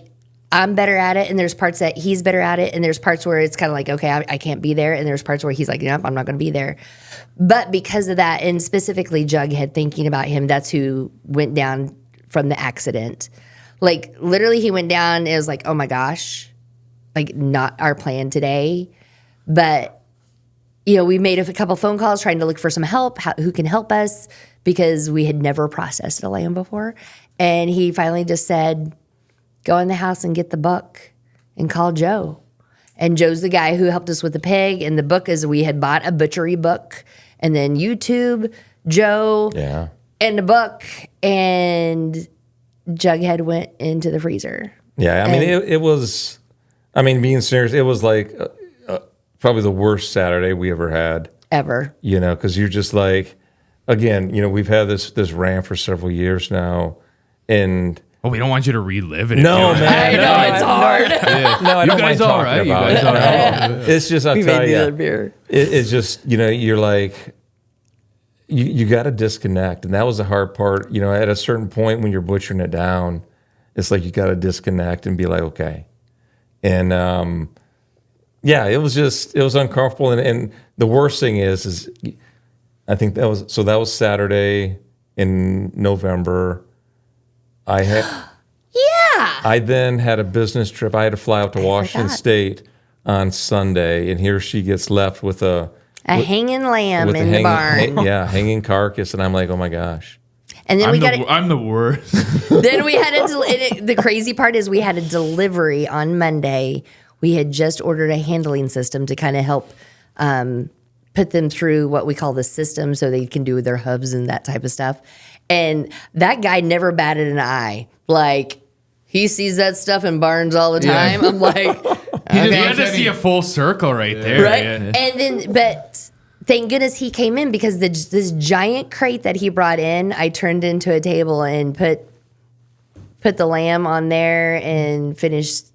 I'm better at it, and there's parts that he's better at it, and there's parts where it's kind of like, okay, I can't be there, and there's parts where he's like, nope, I'm not going to be there. But because of that, and specifically Jughead, thinking about him, that's who went down from the accident. Like literally, he went down. And it was like, oh my gosh, like not our plan today. But we made a couple phone calls trying to look for some help, who can help us, because we had never processed a lamb before. And he finally just said, go in the house and get the book and call Joe. And Joe's the guy who helped us with the pig. And the book is, we had bought a butchery book, and then YouTube, Joe, and the book, and Jughead went into the freezer. Yeah, I mean, it was, being serious, it was like probably the worst Saturday we ever had. Ever. Because you're just like, again, we've had this ram for several years now, and... Oh, we don't want you to relive it. No, man. I know, it's hard. No, I don't mind talking about it. It's just, I'll tell you, it's just, you're like, you got to disconnect. And that was the hard part. At a certain point when you're butchering it down, it's like you got to disconnect and be like, okay. And, it was uncomfortable. And the worst thing is I think that was Saturday in November. I then had a business trip. I had to fly out to Washington State on Sunday, and here she gets left with a hanging lamb in the barn. Hanging carcass, and I'm like, oh my gosh. And then I'm the worst. Then we had the crazy part is we had a delivery on Monday. We had just ordered a handling system to kind of help put them through what we call the system, so they can do their hubs and that type of stuff. And that guy never batted an eye. Like, he sees that stuff in barns all the time. I'm like, you had to see a full circle right there. Right? Yeah. And then, but thank goodness he came in, because this giant crate that he brought in, I turned into a table and put the lamb on there and finished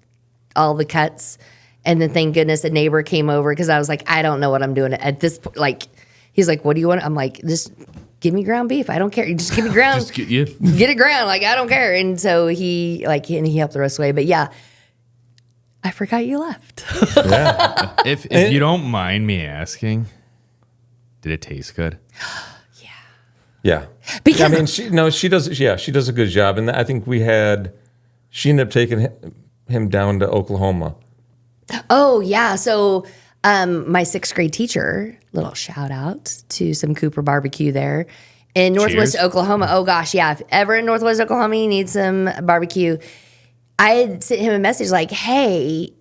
all the cuts. And then thank goodness a neighbor came over, because I was like, I don't know what I'm doing at this point. Like, he's like, what do you want? I'm like, just give me ground beef. I don't care. You just give me ground. Get it ground. Like, I don't care. And so he helped the rest of the way. But yeah, I forgot you left. Yeah. If you don't mind me asking, did it taste good? Yeah. Because she does a good job. And I think she ended up taking him down to Oklahoma. Oh, yeah. So my 6th grade teacher, little shout out to some Cooper barbecue there in Northwest Oklahoma. Oh, gosh, yeah. If ever in Northwest Oklahoma you need some barbecue, I had sent him a message like, hey,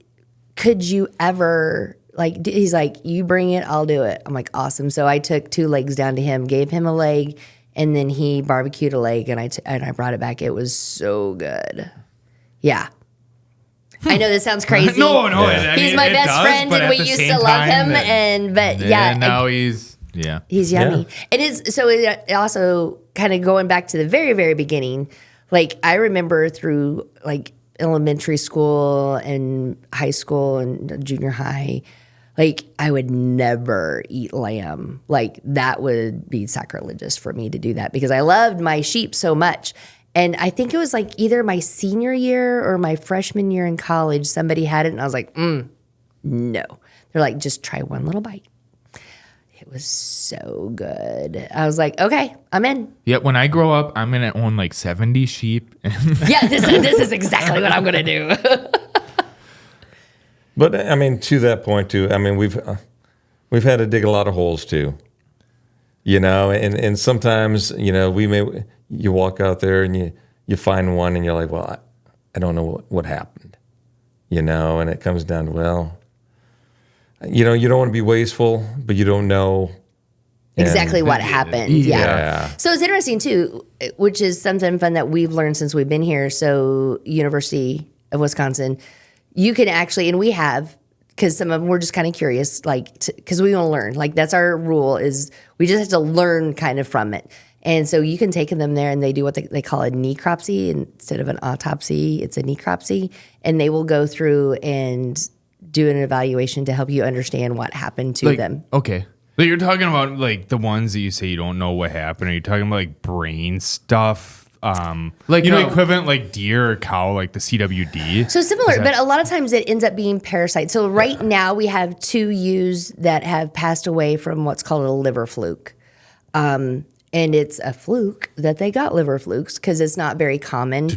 could you ever, like, he's like, you bring it, I'll do it. I'm like, awesome. So I took 2 legs down to him, gave him a leg, and then he barbecued a leg, and I brought it back. It was so good. Yeah. I know this sounds crazy. No. He's my best friend, and we used to love him. And now he's yummy. Yeah. It is. So it also kind of going back to the very, very beginning. Like, I remember through like elementary school and high school and junior high, like, I would never eat lamb. Like, that would be sacrilegious for me to do that, because I loved my sheep so much. And I think it was like either my senior year or my freshman year in college, somebody had it, and I was like, no. They're like, just try one little bite. It was so good. I was like, okay, I'm in. Yeah, when I grow up, I'm going to own like 70 sheep. Yeah, this is exactly what I'm going to do. But, to that point, too, we've had to dig a lot of holes, too. And sometimes, you walk out there and you find one and you're like, well, I don't know what happened, and it comes down to, well, you don't want to be wasteful, but you don't know exactly what happened. Yeah. So it's interesting too, which is something fun that we've learned since we've been here. So University of Wisconsin, you can actually, and we have because some of them we're just kind of curious, like, because we want to learn. Like, that's our rule, is we just have to learn kind of from it. And so you can take them there and they do what they call a necropsy. Instead of an autopsy, it's a necropsy. And they will go through and do an evaluation to help you understand what happened to them. Okay. But you're talking about like the ones that you say you don't know what happened. Are you talking about like brain stuff? Like, equivalent like deer or cow, like the CWD? So similar, but a lot of times it ends up being parasites. So right now we have 2 ewes that have passed away from what's called a liver fluke. And it's a fluke that they got liver flukes because it's not very common.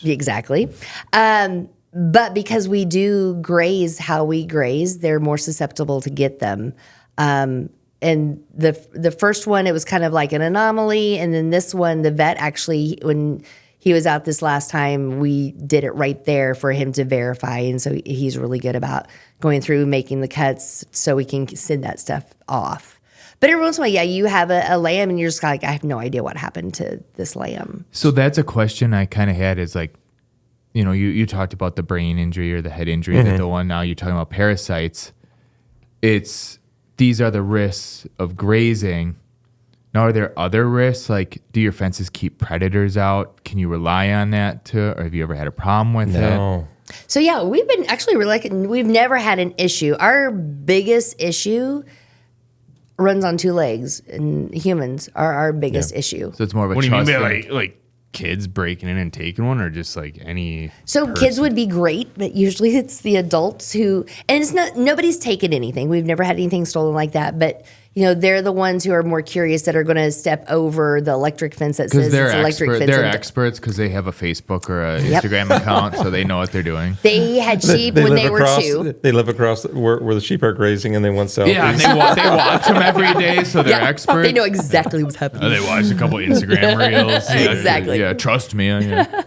Exactly. But because we do graze how we graze, they're more susceptible to get them. And the first one, it was kind of like an anomaly. And then this one, the vet actually, when he was out this last time, we did it right there for him to verify. And so he's really good about going through, making the cuts so we can send that stuff off. But every once in a while, you have a lamb and you're just like, I have no idea what happened to this lamb. So that's a question I kind of had, is like, you talked about the brain injury or the head injury, that the one now you're talking about parasites. These are the risks of grazing. Now, are there other risks? Like, do your fences keep predators out? Can you rely on that or have you ever had a problem with it? So yeah, we've been actually we've never had an issue. Our biggest issue runs on 2 legs, and humans are our biggest issue. So it's more of a What do you mean trust by thing. like kids breaking in and taking one, or just like any So kids would be great, but usually it's the adults who, and it's not, nobody's taken anything. We've never had anything stolen like that, but they're the ones who are more curious that are going to step over the electric fence that says it's electric fence. They're experts because they have a Facebook or an Instagram account, so they know what they're doing. They had sheep when they were 2. They live across where the sheep are grazing, and they went south. Yeah, and they watch them every day, so they're experts. They know exactly what's happening. They watch a couple Instagram reels. Exactly. Yeah, trust me. Yeah.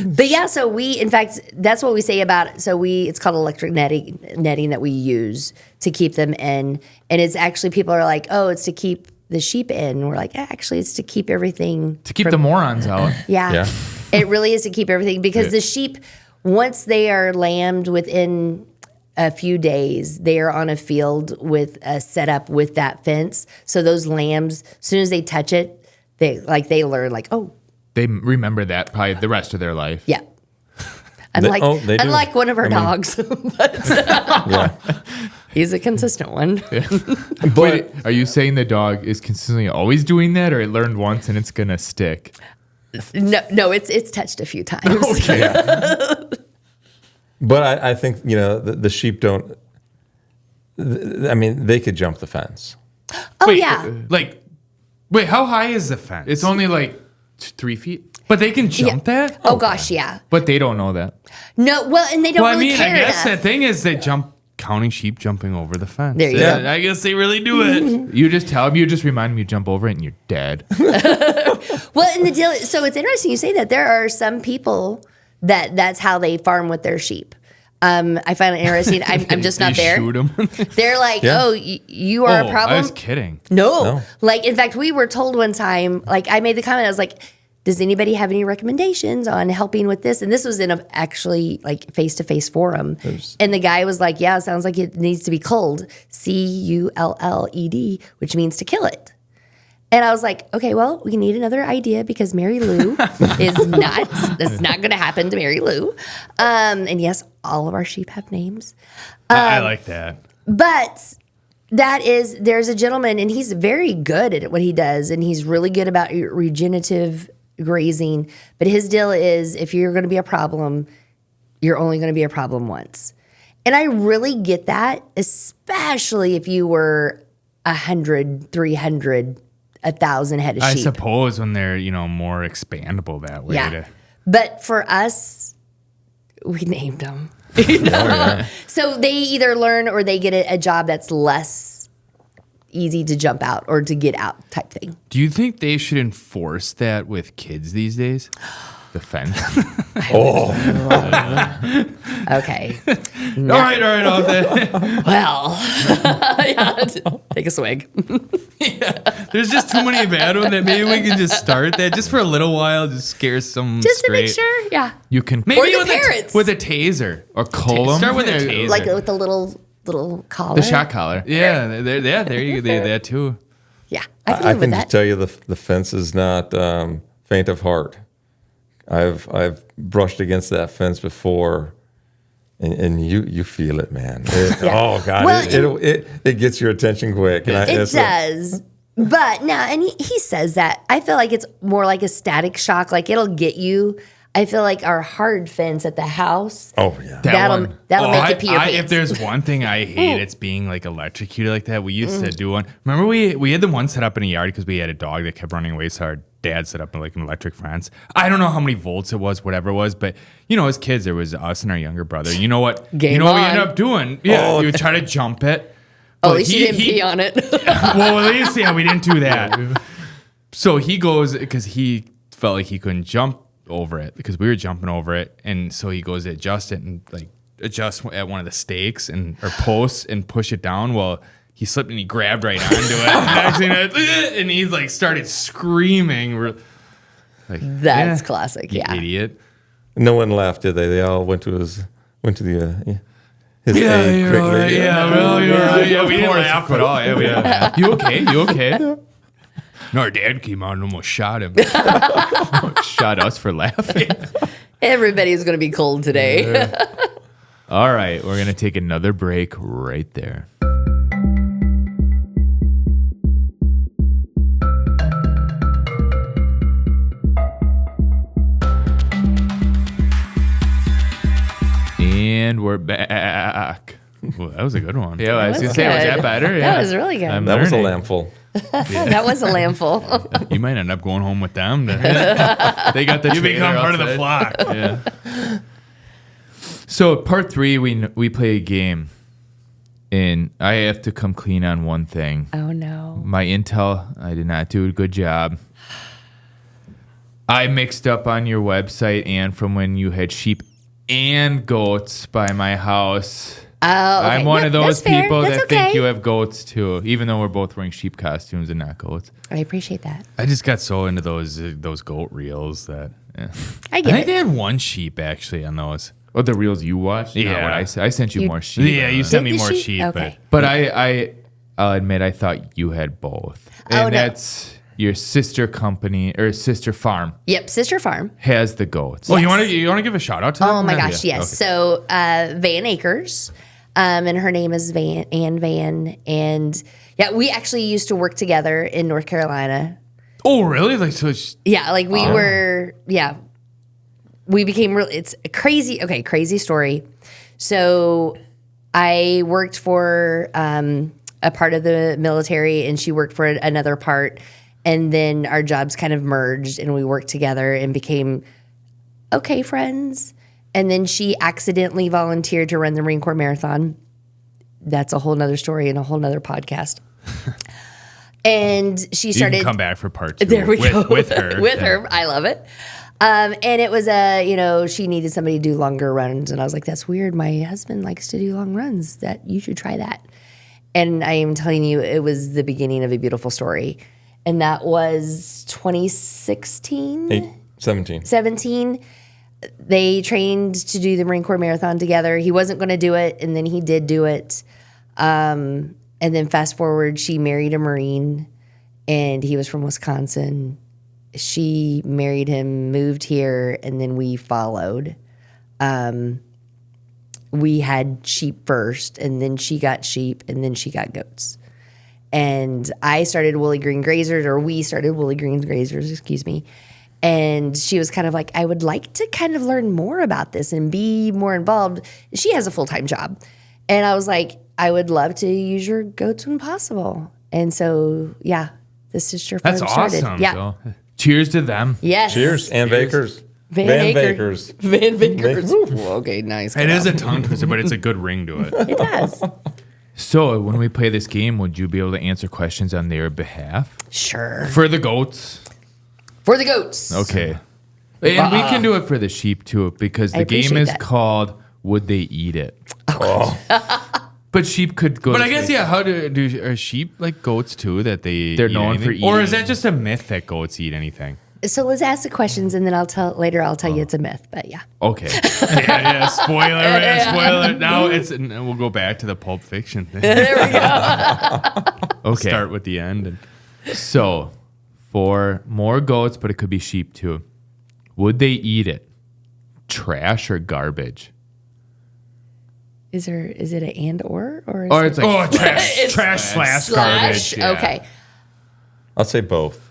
But yeah, so in fact, that's what we say about it. So it's called electric netting that we use to keep them in. And it's actually, people are like, oh, it's to keep the sheep in. We're like, actually, it's to keep everything. To keep the morons out. Yeah. It really is to keep everything, because the sheep, once they are lambed within a few days, they are on a field with a setup with that fence. So those lambs, as soon as they touch it, they learn like, oh, They remember that probably the rest of their life. yeah. Unlike, they do. unlike one of our dogs, but he's a consistent one. But are you saying the dog is consistently always doing that, or it learned once and it's gonna stick? No, it's touched a few times. Okay. But I think the sheep don't. I mean, they could jump the fence. Oh Wait, yeah. Wait, how high is the fence? It's only like 3 feet, but they can jump that? Oh gosh, yeah. but they don't know that. No, well, and they don't Well, I really mean, care I guess enough. the thing is they counting sheep jumping over the fence. There you go. I guess they really do it. You just tell them, you just remind them, you jump over it and you're dead. Well, and the deal, so it's interesting you say that. There are some people that's how they farm with their sheep. I find it interesting. I'm just not there. Shoot them. They're like, oh, you are a problem. I was kidding. No. Like, in fact, we were told one time, like, I made the comment, I was like, does anybody have any recommendations on helping with this? And this was in a actually like face-to-face forum. And the guy was like, yeah, it sounds like it needs to be culled. CULLED, which means to kill it. And I was like, okay, well, we need another idea because Mary Lou that's not going to happen to Mary Lou. And yes, all of our sheep have names. I like that. But there's a gentleman, and he's very good at what he does, and he's really good about regenerative grazing. But his deal is, if you're going to be a problem, you're only going to be a problem once. And I really get that, especially if you were 100, 300, 1,000 head of sheep. I suppose when they're, more expandable that way. Yeah. But for us, we named them. So they either learn or they get a job that's less easy to jump out or to get out type thing. Do you think they should enforce that with kids these days? The fence. Okay. All right. Off that. Well, yeah, take a swig. There's just too many bad ones that maybe we can just start that just for a little while, just scare some Just straight. to make sure, yeah. You can Maybe Or the with parents. with a taser. or cull them. Start with a taser. Like with a little little collar. The shock collar. Yeah, there you go. That too. Yeah, I live can with just that. tell you the fence is not faint of heart. I've brushed against that fence before, and you feel it, man. Oh God, Well, it gets your attention quick. And It does. But now, and he says that. I feel like it's more like a static shock. Like it'll get you. I feel like our hard fence at the house. Oh yeah. That'll make you pee your pants. If there's one thing I hate, it's being like electrocuted like that. We used to do one. Remember we had the one set up in a yard because we had a dog that kept running away. So our dad set up like an electric fence. I don't know how many volts it was, whatever it was, but as kids, there was us and our younger brother. You know what? Game what we on. ended up doing? Yeah, you would try to jump it. At least you didn't pee on it. Well, at least we didn't do that. So he goes because he felt like he couldn't jump over it because we were jumping over it, and so he goes to adjust it and like adjust at one of the stakes or posts and push it down. Well, he slipped and he grabbed right onto it, and he like started screaming. Like, That's classic. You Yeah. idiot. No one laughed, did they? They all went to his his Yeah, aid you're quickly. right. Yeah, well, you're right. Yeah, we didn't laugh at all. Yeah, we didn't laugh. You okay? You okay? No, our dad came out and almost shot him. Shot us for laughing. Everybody's going to be cold today. All right, we're gonna take another break right there. And we're back. Well, that was a good one. Yeah, I was That gonna was say, was good. that better? That was really good. I'm That was a learning. lampful. That was a lampful. You might end up going home with them. They got the You become part of the outside. flock. Yeah. So part 3, we play a game, and I have to come clean on one thing. Oh, no. My intel, I did not do a good job. I mixed up on your website and from when you had sheep and goats by my house. Oh, okay. I'm one No, of those that's fair. people That's that okay. think you have goats too, even though we're both wearing sheep costumes and not goats. I appreciate that. I just got so into those goat reels that I I get think they it. had one sheep actually on those. Oh, the reels you watched? Not Yeah. what I sent you You- more sheep. Yeah, you sent me the more sheep? sheep, Okay. But I'll admit I thought you had both. Oh, And no. that's your sister company or sister farm Yep, Sister Farm. has the goats. Oh, Yes. you want to give a shout out to them? Oh my gosh, Yeah. yes. Okay. So Van Acres, and her name is Ann Van, and yeah, we actually used to work together in North Carolina. Oh, really? Like so? Yeah, like we were. Yeah, we became real. It's a crazy. Okay, crazy story. So I worked for a part of the military, and she worked for another part, and then our jobs kind of merged, and we worked together and became okay friends. And then she accidentally volunteered to run the Marine Corps Marathon. That's a whole nother story and a whole nother podcast. And she You started. can come back for part 2 There we go. with her. With her. I love it. And it was she needed somebody to do longer runs. And I was like, that's weird. My husband likes to do long runs. That you should try that. And I am telling you, it was the beginning of a beautiful story. And that was 2016? 17. They trained to do the Marine Corps Marathon together. He wasn't going to do it, and then he did do it. And then fast forward, she married a Marine, and he was from Wisconsin. She married him, moved here, and then we followed. We had sheep first, and then she got sheep, and then she got goats. And I started Wooly Green Grazers, or we started Wooly Green Grazers, excuse me. And she was kind of like, I would like to kind of learn more about this and be more involved. She has a full-time job. And I was like, I would love to use your goats when possible. And so, yeah, this is your farm That's started. awesome. Yeah. So, cheers to them. Yes. Cheers, and Bakers. Van Bakers. Van Bakers. Okay, nice. It is a tongue twister, but it's a good ring to it. It does. So when we play this game, would you be able to answer questions on their behalf? Sure. For the goats? For the goats. Okay. And we can do it for the sheep too, because I the game appreciate is that. called Would They Eat It? Oh, But sheep could go. But to I guess, sleep. yeah, how are sheep like goats too that they They're eat known for anything? Or is eating. that just a myth that goats eat anything? So let's ask the questions, and then I'll tell you it's a myth. But yeah. Okay. yeah. Spoiler. Now we'll go back to the Pulp Fiction thing. There we go. Okay. Start with the end. And So, for more goats, but it could be sheep too, would they eat it? Trash or garbage? Is it an and or is Or it's like trash slash garbage. yeah. Okay. I'll say both.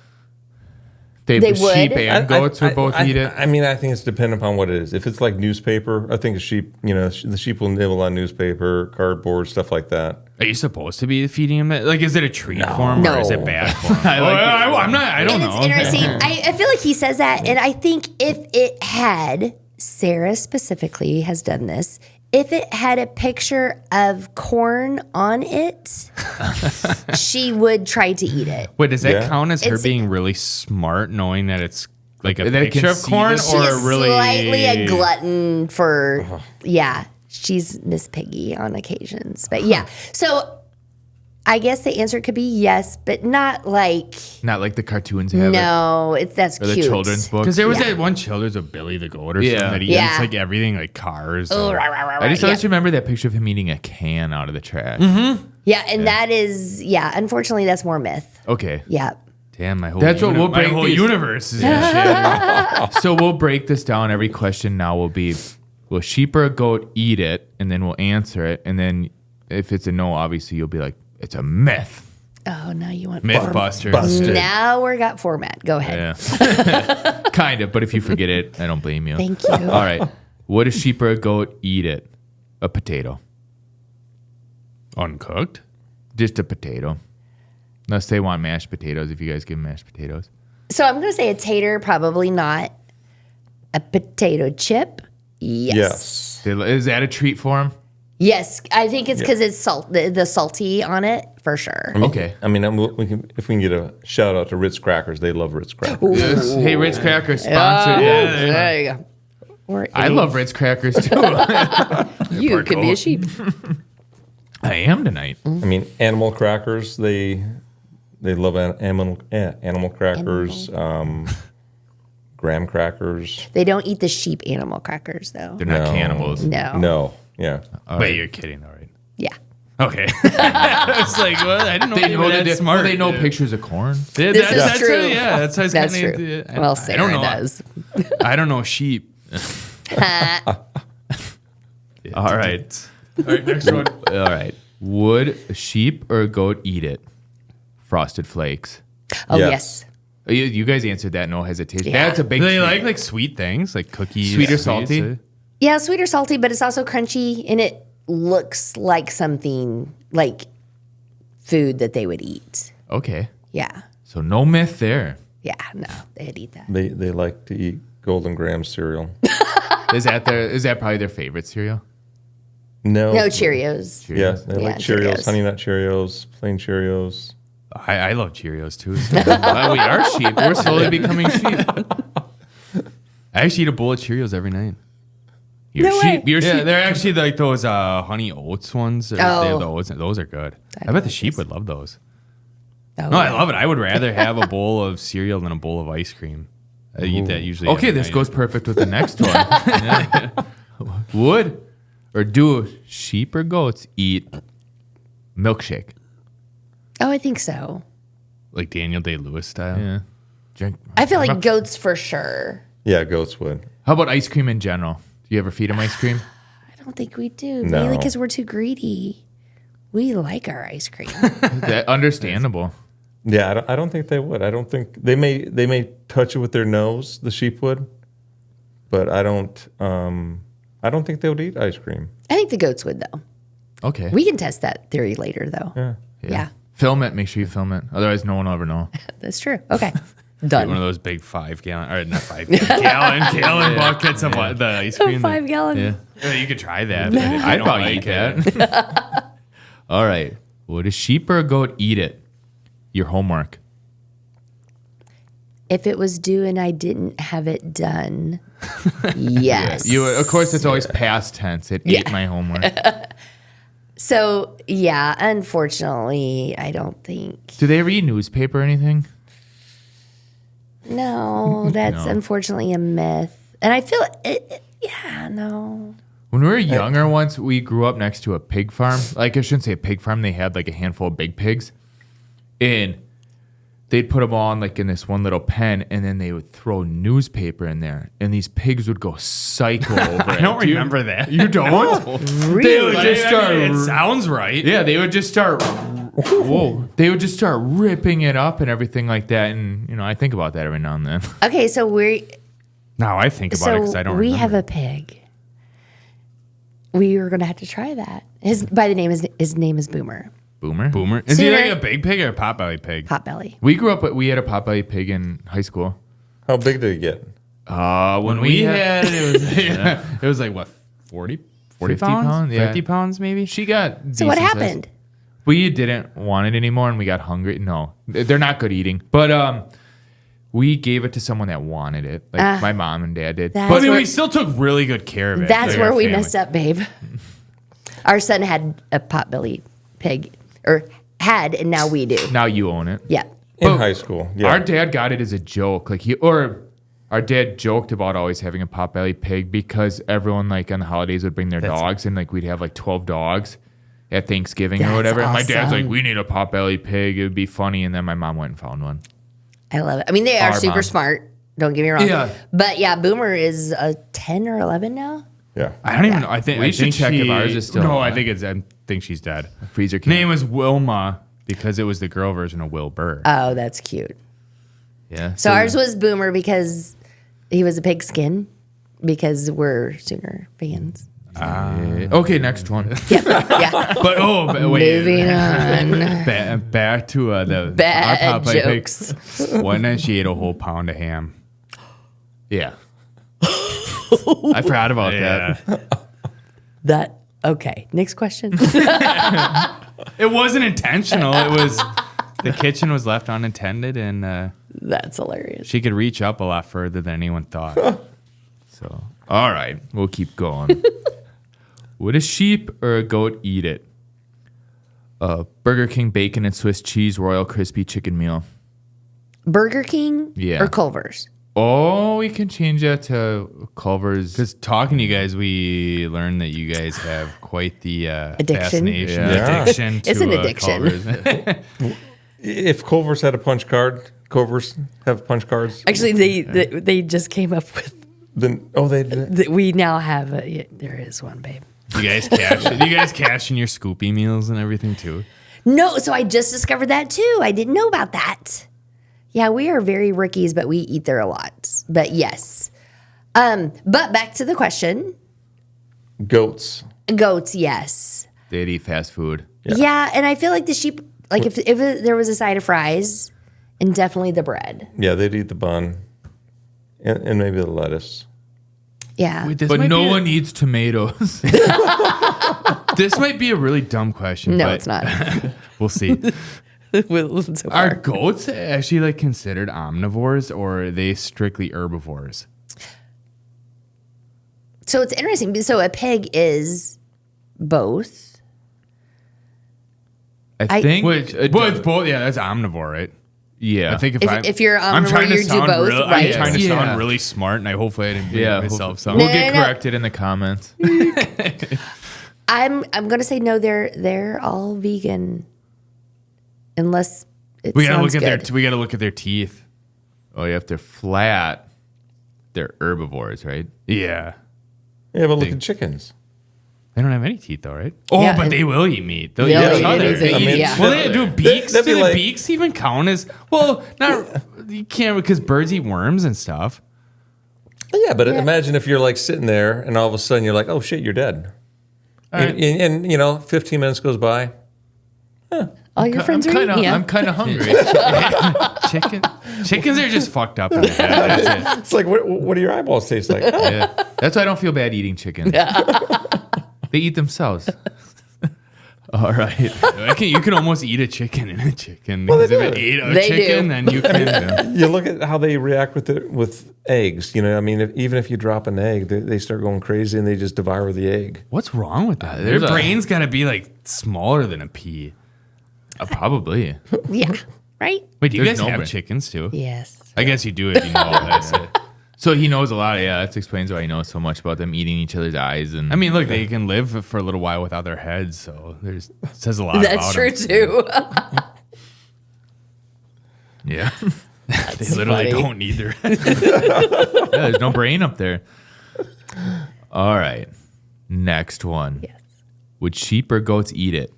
They would? Sheep and goats would both eat it. I mean, I think it's dependent upon what it is. If it's like newspaper, I think a sheep, the sheep will nibble on newspaper, cardboard, stuff like that. Are you supposed to be feeding him that? Like, is it a treat form or is it bad form? I don't know. It's interesting. I feel like he says that, and I think if it had, Sarah specifically has done this, if it had a picture of corn on it, she would try to eat it. Wait, does that count as her It's- being really smart, knowing that it's like a That it can picture of see corn, this? She or is really slightly a glutton for, yeah, she's Miss Piggy on occasions. But yeah, so I guess the answer could be yes, but not like, Not like the cartoons have it. no, that's Or the cute. children's books. Because there was Yeah. that one children's of Billy the Goat or Yeah. something that he Yeah. eats like everything, like cars. Oh, or- rah, rah, rah, I just rah, always yeah. remember that picture of him eating a can out of the trash. Yeah, and that is, unfortunately, that's more myth. Okay. Yeah. Damn, my whole That's what we'll my break whole these- universe is shit. So we'll break this down. Every question now will be, will sheep or a goat eat it? And then we'll answer it. And then if it's a no, obviously you'll be like, it's a myth. Oh, now you want Mythbusters. Busted. Now we got format. Go ahead. Yeah. Kind of. But if you forget it, I don't blame you. Thank you. All right. Would a sheep or a goat eat it? A potato. Uncooked? Just a potato. Unless they want mashed potatoes, if you guys give them mashed potatoes. So I'm going to say a tater, probably not. A potato chip, yes. Is that a treat for them? Yes, I think it's because it's the salty on it for sure. Okay. I mean, if we can get a shout out to Ritz Crackers, they love Ritz Crackers. Yes. Hey, Ritz Crackers, sponsor. Oh, Yeah. there you go. Or I love Ritz Crackers too. you could be a sheep. I am tonight. I mean, animal crackers, they love animal crackers, graham crackers. They don't eat the sheep animal crackers though. They're not No. cannibals. No. No, yeah. Wait, you're kidding, though, right? Yeah. Okay. I was like, well, I didn't know They know that that smart. They know Yeah. pictures of corn. Yeah, This is true. That's how it's That's kinda, true. I Well, don't Sarah know. does. I don't know sheep. All right. All right, next one. All right. Would a sheep or a goat eat it? Frosted Flakes. Oh Yes. yes. You guys answered that, no hesitation. Yeah. That's a big Do they treat. like sweet things, like cookies? Sweet or sweets, salty? Yeah, sweet or salty, but it's also crunchy and it looks like something like food that they would eat. Okay. Yeah. So no myth there. Yeah, no, they'd eat that. They like to eat Golden Graham cereal. Is that probably their favorite cereal? No. No Cheerios. Yeah, they like Cheerios, Cheerios. Honey Nut Cheerios, plain Cheerios. I love Cheerios too. Well, we are sheep. We're slowly becoming sheep. I actually eat a bowl of Cheerios every night. You're No sheep. way. You're Yeah, sheep. they're actually like those honey oats ones. Those are good. I bet the sheep would love those. Oh, No, I yeah. love it. I would rather have a bowl of cereal than a bowl of ice cream. I eat that usually. Okay, every this night. goes perfect with the next one. Yeah. Would or do sheep or goats eat milkshake? Oh, I think so. like Daniel Day-Lewis style. Yeah. Drink. I feel like goats for sure. Yeah, goats would. How about ice cream in general? Do you ever feed them ice cream? I don't think we do. No. Mainly because we're too greedy. We like our ice cream. That understandable. Yeah, I don't think they would. I don't think they may touch it with their nose. The sheep would, but I don't think they would eat ice cream. I think the goats would though. Okay. We can test that theory later though. Yeah, Film it. Make sure you film it. Otherwise, no one will ever know. that's true. Okay, Get done. one of those big 5 gallon, or not 5 gallon buckets of the ice cream. 5 gallon. Yeah. You could try that. I'd probably eat that. All right. Would a sheep or a goat eat it? Your homework. If it was due and I didn't have it done, yes. You. Of course, it's always past tense. It ate my homework. So yeah, unfortunately, I don't think. Do they ever eat newspaper or anything? No, that's unfortunately a myth. And I feel no. When we were younger once, we grew up next to a pig farm. Like, I shouldn't say a pig farm. They had like a handful of big pigs. And they'd put them all in this one little pen, and then they would throw newspaper in there. And these pigs would go psycho over it. I don't remember that. You don't? Really? They would just start... it sounds right. Yeah, they would just start... Whoa. They would just start ripping it up and everything like that. And, I think about that every now and then. Okay, so Now I think about it because I don't remember. We have a pig. We were going to have to try that. His name is Boomer. Boomer? Is he Sooner- like a big pig or a potbelly pig? Potbelly. We grew up, we had a potbelly pig in high school. How big did he get? When we had it was it was like what 40 50 pounds? pounds? Yeah. 50 pounds maybe. She got So what decent size. happened? We didn't want it anymore and we got hungry. No, they're not good eating. But we gave it to someone that wanted it. Like my mom and dad did. That's But I mean, where- we still took really good care of it. That's like where our we family. messed up, babe. Our son had a potbelly pig, and now we do. Now you own it. Yeah. In high school. Yeah. Our dad got it as a joke. Our dad joked about always having a potbelly pig because everyone on the holidays would bring their dogs and we'd have 12 dogs at Thanksgiving or That's whatever. And my dad's like, awesome. we need a potbelly pig. It would be funny. And then my mom went and found one. I love it. I mean, they are Our super mom. smart. Don't get me wrong. Yeah. But yeah, Boomer is 10 or 11 now. Yeah. I don't even know. I think We I should think check if she- ours is still No, alive. I think she's dead. Freezer can. Name was Wilma because it was the girl version of Will Burr. Oh, that's cute. Yeah. So ours was Boomer because he was a pigskin because we're Sooner fans. Okay, next one. Yeah. But wait. Moving on. Back to the Bad our Popeye pig. jokes. One night she ate a whole pound of ham. Yeah. I forgot about that. Okay. Next question. It wasn't intentional. It was the kitchen was left unattended, and That's hilarious. she could reach up a lot further than anyone thought. So, all right, we'll keep going. Would a sheep or a goat eat it? Burger King bacon and Swiss cheese Royal Crispy chicken meal. Burger King Yeah. or Culver's? Oh, we can change that to Culver's. Because talking to you guys, we learned that you guys have quite the Addiction. fascination, Yeah. addiction. To, It's an addiction. Culver's. If Culver's had a punch card, Culver's have punch cards. Actually, they just came up with. Then they did. We now have there is one, babe. You guys cash in your Scoopy meals and everything too? No, so I just discovered that too. I didn't know about that. Yeah, we are very rookies, but we eat there a lot. But yes. But back to the question. Goats. Goats, yes. They'd eat fast food. Yeah, and I feel like the sheep, like if there was a side of fries, and definitely the bread. Yeah, they'd eat the bun, and maybe the lettuce. Yeah. But no one eats tomatoes. This might be a really dumb question. No, but it's not. We'll see. So far. Are goats actually considered omnivores, or are they strictly herbivores? So it's interesting. So a pig is both. I think. Well, it's both. Yeah, that's omnivore, right? Yeah. I think If you're I'm omnivore, trying to you do sound both, real, right? I'm trying to Yeah. sound really smart, and I hopefully I didn't Yeah, myself we'll something. get no. corrected in the comments. I'm gonna say no. They're all vegan, unless it We gotta sounds look at good. we gotta look at their teeth. Oh, yeah, if they're flat, they're herbivores, right? Yeah, Yeah, but look at chickens. they don't have any teeth though, right? Oh, Yeah, but and- they will eat meat. They'll They'll eat each eat other. anything, I mean, yeah. Well, they do beaks. That'd be Do the like- beaks even count as well? Not you can't because birds eat worms and stuff. Yeah, but imagine if you're sitting there and all of a sudden you're like, oh shit, you're dead. And 15 minutes goes by. All your friends are eating. Yeah. I'm kind of hungry. Chickens are just fucked up in the head. That's it. It's like, what do your eyeballs taste like? Oh, Yeah. That's why I don't feel bad eating chicken. They eat themselves. All right. You can almost eat a chicken in a chicken. Well, they Because if it do. ate a They chicken, do. then you can. You look at how they react with eggs. I mean, even if you drop an egg, they start going crazy and they just devour the egg. What's wrong with that? Their there's a- brain's got to be smaller than a pea. Probably. Yeah. right? Wait, do you There's guys no have brain. Yes. chickens too? I guess you do if you know. That's it. So he knows a lot. Yeah, that explains why he knows so much about them eating each other's eyes. And I mean, look, they can live for a little while without their heads, so it says a lot. That's about true them. too. yeah, They literally funny. don't need their heads. yeah, there's no brain up there. All right, next one. Yes. Would sheep or goats eat it?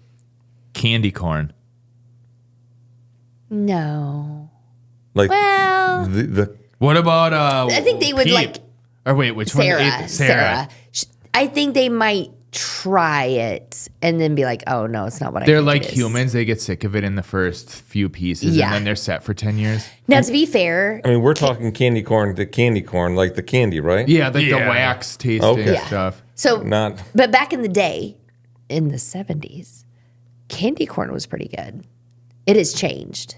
Candy corn. No. Like Well, the What about I think they would Peep? like Or wait, which one? Sarah. Sarah. I think they might try it and then be like, "Oh no, it's not what I." They're think like it is." humans. They get sick of it in the first few pieces, Yeah. and then they're set for 10 years. Now, to be fair, I mean, we're talking candy corn to candy corn, like the candy, right? Yeah, like the Yeah. wax tasting Okay. Yeah. stuff. so Not but back in the day, in the 70s, candy corn was pretty good. It has changed.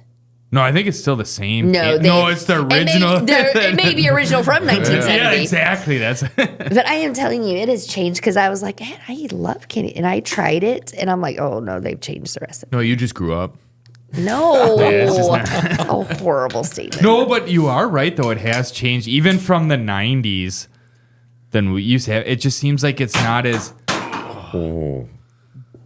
No, I think it's still the same. No, no, it's the original. It may be original from 1970. Yeah, exactly. That's But I am telling you, it has changed because I was like, man, I love candy. And I tried it and I'm like, oh no, they've changed the recipe. No, you just grew up. No. it's just a horrible statement. no, but you are right though. It has changed even from the '90s than we used to have. It just seems like it's not as.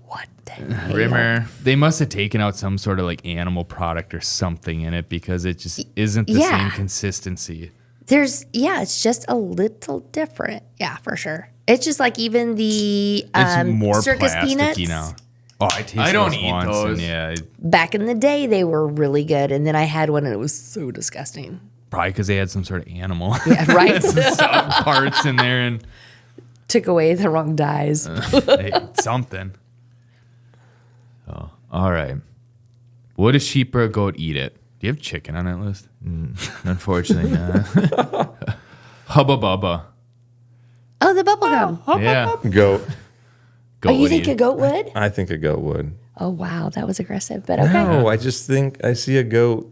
What the hell? Rimmer. They must have taken out some sort of like animal product or something in it because it just isn't the Yeah. same consistency. It's just a little different. Yeah, for sure. It's just like even the It's more circus plasticky peanuts. now. Oh, I taste I don't those eat once, those. and yeah, Back in the day, they were really good. And then I had one and it was so disgusting. probably because they had some sort of animal Yeah, right? parts in there and Took away the wrong dyes. something. All right. Would a sheep or a goat eat it? Do you have chicken on that list? Unfortunately, not. Hubba Bubba. Oh, the bubble gum. Yeah. goat. Goat Oh, you would think eat a it. goat would? I think a goat would. Oh, wow. That was aggressive, but okay. No, I just think I see a goat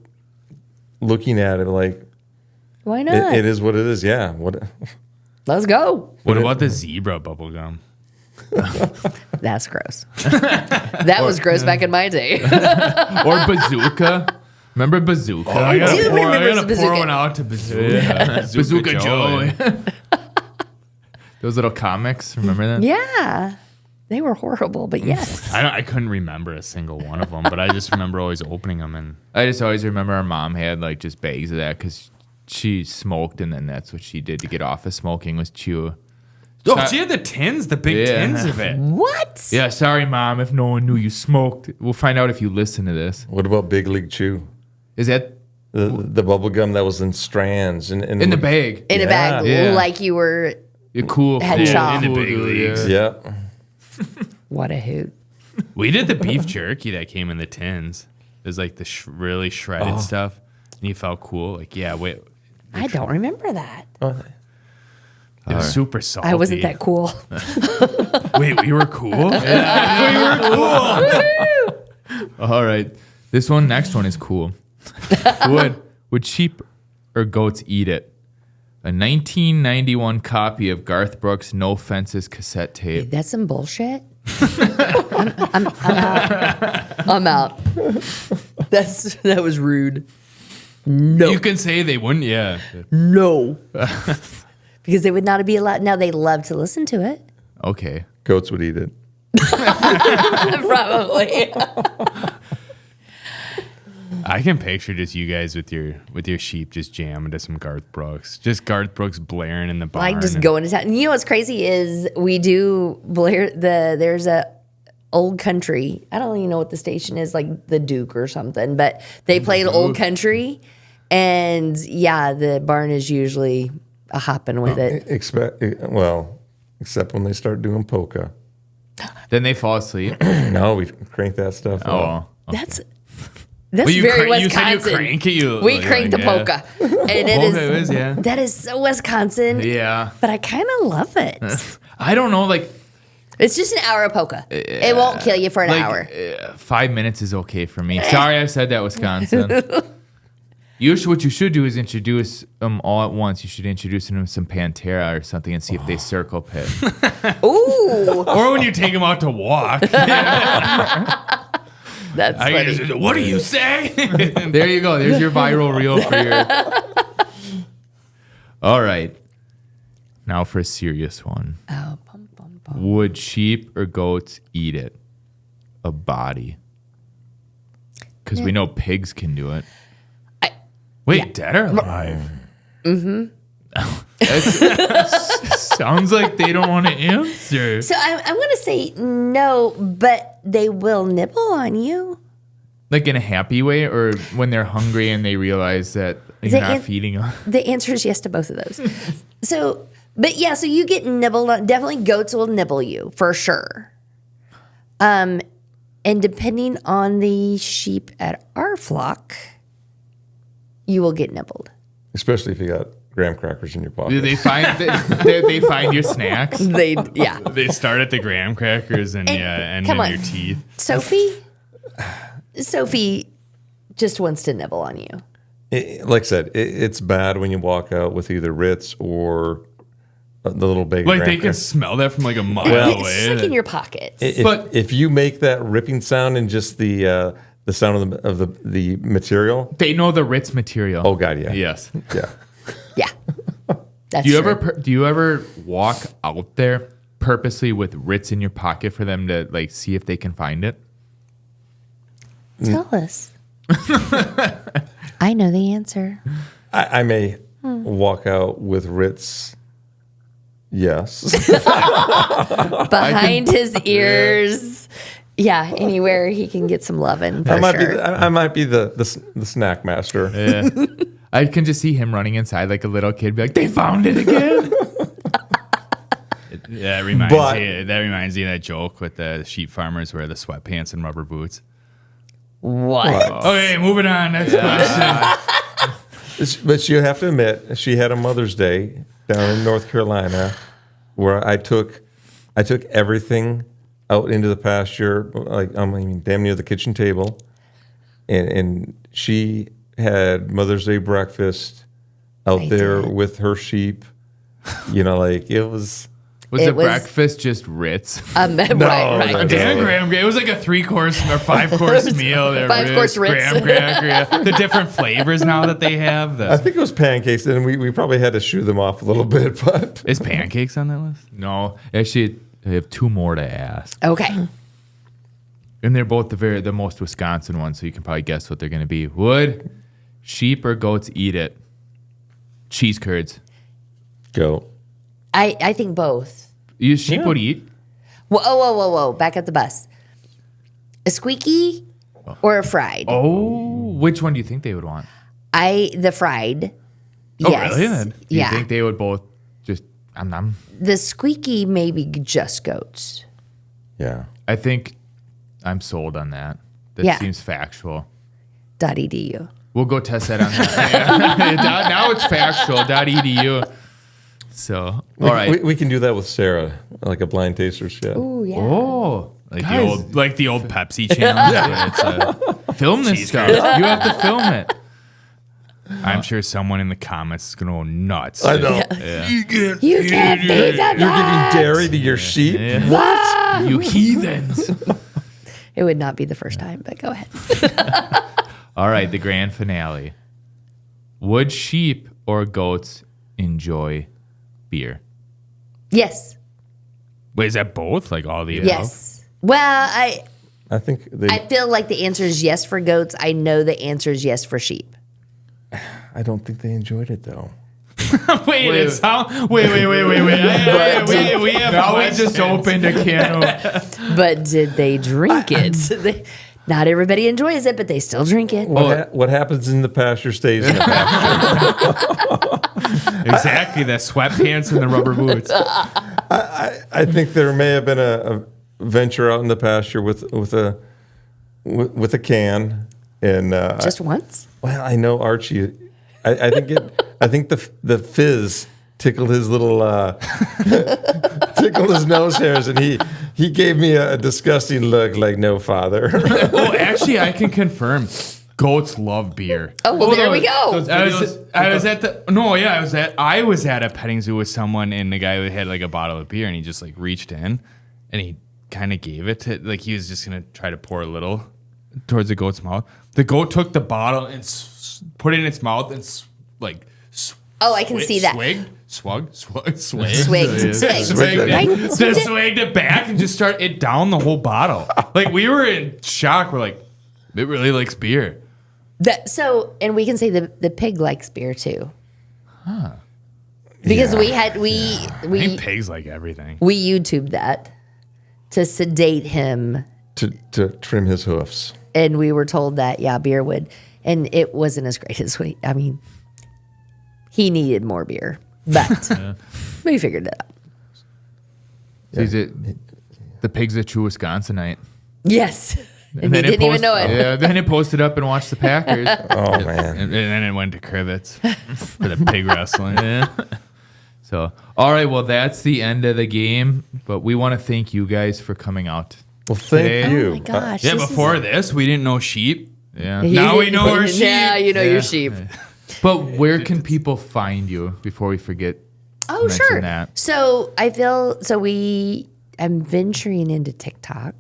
looking at it like Why not? it is what it is. Yeah. What? Let's go. What about the zebra bubble gum? That's gross. That was gross back in my day. Or bazooka. Remember bazooka? I gotta do pour- remember I gotta Bazooka. pour one out to Bazooka. Bazooka Joe. Those little comics, remember that? Yeah. They were horrible, but yes. I couldn't remember a single one of them, but I just remember always opening them and I just always remember our mom had like just bags of that because she smoked, and then that's what she did to get off of smoking was chew. oh, she had the tins, the big Yeah. tins of it. What? Yeah, sorry, Mom, if no one knew you smoked. We'll find out if you listen to this. What about Big League Chew? Is that The bubble gum that was in strands and in the bag? In a bag, Yeah. like you were. You're cool. Had cool, chop. In the cool big dude, leagues. yeah. Yeah. What a hoot. We did the beef jerky that came in the tins. It was like the really shredded stuff, and you felt cool. Like, yeah, wait, I don't remember that. it was super salty. I wasn't that cool. Wait, we were cool. All right. This next one is cool. Would sheep or goats eat it? A 1991 copy of Garth Brooks' No Fences cassette tape. That's some bullshit. I'm out. I'm out. That was rude. No. You can say they wouldn't. Yeah. No. Because they would not be allowed. Now they love to listen to it. Okay. Goats would eat it. Probably. I can picture just you guys with your sheep just jamming to some Garth Brooks. Just Garth Brooks blaring in the barn. Like just and- going to town. You know what's crazy is we do Blair. There's a old country. I don't even know what the station is, like the Duke or something. But they played old country, and yeah, the barn is usually a hopping with it. Except when they start doing polka. Then they fall asleep. No, we crank that stuff up. Oh. That's Well, you very crank- you said Wisconsin. you crank it, you- we like, crank the yeah. polka, and it Polka is, yeah. that is so Wisconsin. Yeah. But I kind of love it. I don't know. Like, It's just an hour of polka. It won't kill you for an hour. 5 minutes is okay for me. Sorry, I said that, Wisconsin. What you should do is introduce them all at once. You should introduce them to some Pantera or something and see if they circle pit. Ooh, Or when you take them out to walk. That's funny. What do you say? There you go. There's your viral reel for your. All right. Now for a serious one. Oh, bum, bum, bum. Would sheep or goats eat it? A body. Because we know pigs can do it. Wait, dead or alive? Sounds like they don't want to answer. So I'm going to say no, but they will nibble on you. Like in a happy way, or when they're hungry and they realize that you're not feeding them? The answer is yes to both of those. So you get nibbled on. Definitely goats will nibble you for sure. And depending on the sheep at our flock, you will get nibbled. Especially if you got graham crackers in your pocket. Do they find they find your snacks? They They start at the graham crackers and end in your teeth. Sophie just wants to nibble on you. Like I said, it's bad when you walk out with either Ritz or the little bag. Like they can smell that from like a mile It's away. just like in your pockets. If you make that ripping sound and just the sound of the material, They know the Ritz material. oh god, yeah, Yes. yeah. Yeah. That's Do you true. ever walk out there purposely with Ritz in your pocket for them to like see if they can find it? Tell us. I know the answer. I may walk out with Ritz. Yes, Behind his ears. Yeah, anywhere he can get some loving. For I might sure. be. I might be the snack master. Yeah. I can just see him running inside like a little kid, be like, "They found it again." That reminds me of that joke with the sheep farmers wear the sweatpants and rubber boots. What? Okay, moving on. Next question. But you have to admit, she had a Mother's Day down in North Carolina, where I took everything out into the pasture, like damn near the kitchen table, and she had Mother's Day breakfast out there with her sheep. Like it was. Was the breakfast just Ritz? Right. Dan graham. It was like a 3-course or 5-course meal. 5-course Ritz. Graham cracker. Yeah. The different flavors now that they have. I think it was pancakes, and we probably had to shoo them off a little bit. But Is pancakes on that list? No, actually, I have 2 more to ask, Okay. and they're both the most Wisconsin ones, so you can probably guess what they're going to be. Would sheep or goats eat it? Cheese curds. go. I think both. Sheep would eat. Whoa. Back at the bus. A squeaky or a fried? Oh, which one do you think they would want? The fried. Oh, Yes. really? Then? Do you think they would both just nom? The squeaky maybe just goats. Yeah. I think I'm sold on that. That Yeah. seems factual. .edu. We'll go test that on that. Now it's factual. .edu. So, all right. We can do that with Sarah, like a blind taster chef. Oh yeah. Oh, Like guys, the old Pepsi challenge. It's film this stuff. You have to film it. I'm sure someone in the comments is going to go nuts. I know. You can't feed them. You're giving dairy to your sheep? What? You heathens. It would not be the first time, but go ahead. All right, the grand finale. Would sheep or goats enjoy beer? Yes. Wait, is that both? Like all the above? Yes. Well, I think I feel like the answer is yes for goats. I know the answer is yes for sheep. I don't think they enjoyed it though. Wait, Wait. it's how? Wait. We have Now we questions. just opened a can of... But did they drink it? Not everybody enjoys it, but they still drink it. What happens in the pasture stays in the pasture. Exactly, the sweatpants and the rubber boots. I think there may have been a venture out in the pasture with a can, and Just once? well, I know Archie. I think the fizz tickled his little tickled his nose hairs, and he gave me a disgusting look, like no father. Oh, actually, I can confirm. Goats love beer. Oh, well, there we go. I was at a petting zoo with someone, and the guy had like a bottle of beer, and he just like reached in, and he kind of gave it to, like he was just gonna try to pour a little towards the goat's mouth. The goat took the bottle and put it in its mouth and I can see that. Swigged it back and just start it down the whole bottle. Like we were in shock. We're like, it really likes beer. And we can say the pig likes beer too. Huh. Because we I think pigs like everything. We YouTubed that to sedate him. To trim his hoofs. And we were told that, beer would. And it wasn't as great as I mean, he needed more beer. But we figured it out. So is it the pig's a true Wisconsinite? Yes. And he didn't even know it. Yeah, then it posted up and watched the Packers. Oh, man. And then it went to Crivets for the pig wrestling. Yeah. So, all right, well, that's the end of the game. But we want to thank you guys for coming out. Well, thank you. Oh, my gosh. Before this, we didn't know sheep. Yeah. Now we know our sheep. Yeah, you know your sheep. But where can people find you before we forget? Oh, sure. That? So I'm venturing into TikTok.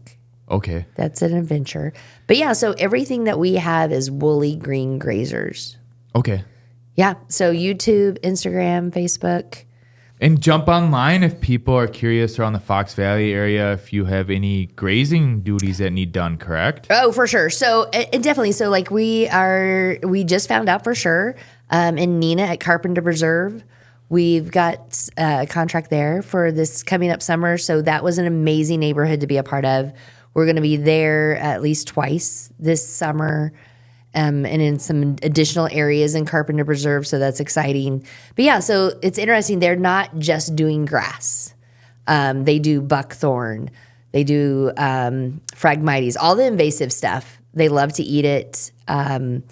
Okay. That's an adventure. But yeah, so everything that we have is Wooly Green Grazers. Okay. Yeah. So YouTube, Instagram, Facebook. And jump online if people are curious around the Fox Valley area if you have any grazing duties that need done, correct? Oh, for sure. So and definitely. So like we just found out for sure in Nina at Carpenter Preserve. We've got a contract there for this coming up summer. So that was an amazing neighborhood to be a part of. We're going to be there at least twice this summer. And in some additional areas in Carpenter Preserve, so that's exciting. But yeah, so it's interesting. They're not just doing grass. They do buckthorn. They do Phragmites, all the invasive stuff. They love to eat it. I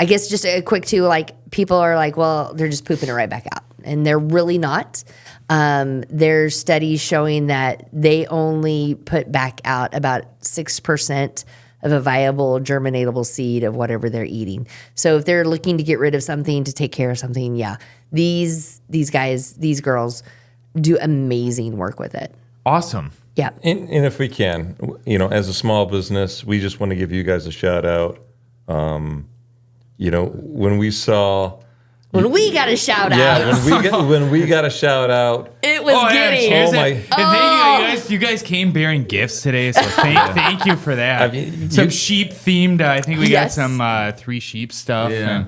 guess just a quick too, like people are like, well, they're just pooping it right back out. And they're really not. There's studies showing that they only put back out about 6% of a viable germinatable seed of whatever they're eating. So if they're looking to get rid of something, to take care of something, these guys, these girls do amazing work with it. Awesome. Yeah. And if we can, as a small business, we just want to give you guys a shout out. When we saw... When we got a shout out. Yeah, when we got a shout out. It was giddy. And you guys came bearing gifts today, so thank you for that. Some sheep themed. I think we got some 3 sheep stuff. Yeah.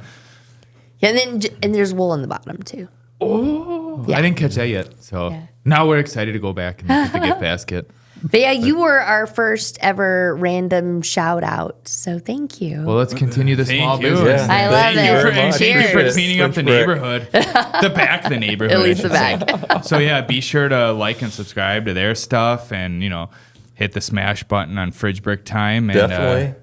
And there's wool in the bottom too. Oh, yeah. I didn't catch that yet. So now we're excited to go back and look at the gift basket. But yeah, you were our first ever random shout out. So thank you. Well, let's continue the small you. business. I love it. Thank you for cleaning up the neighborhood. The back of the neighborhood. At least the back. So yeah, be sure to like and subscribe to their stuff and, hit the smash button on Fridge Brick Time. And, Definitely.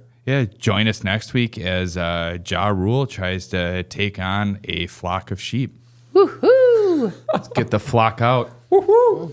Join us next week as Ja Rule tries to take on a flock of sheep. Woohoo! Let's get the flock out. Woohoo!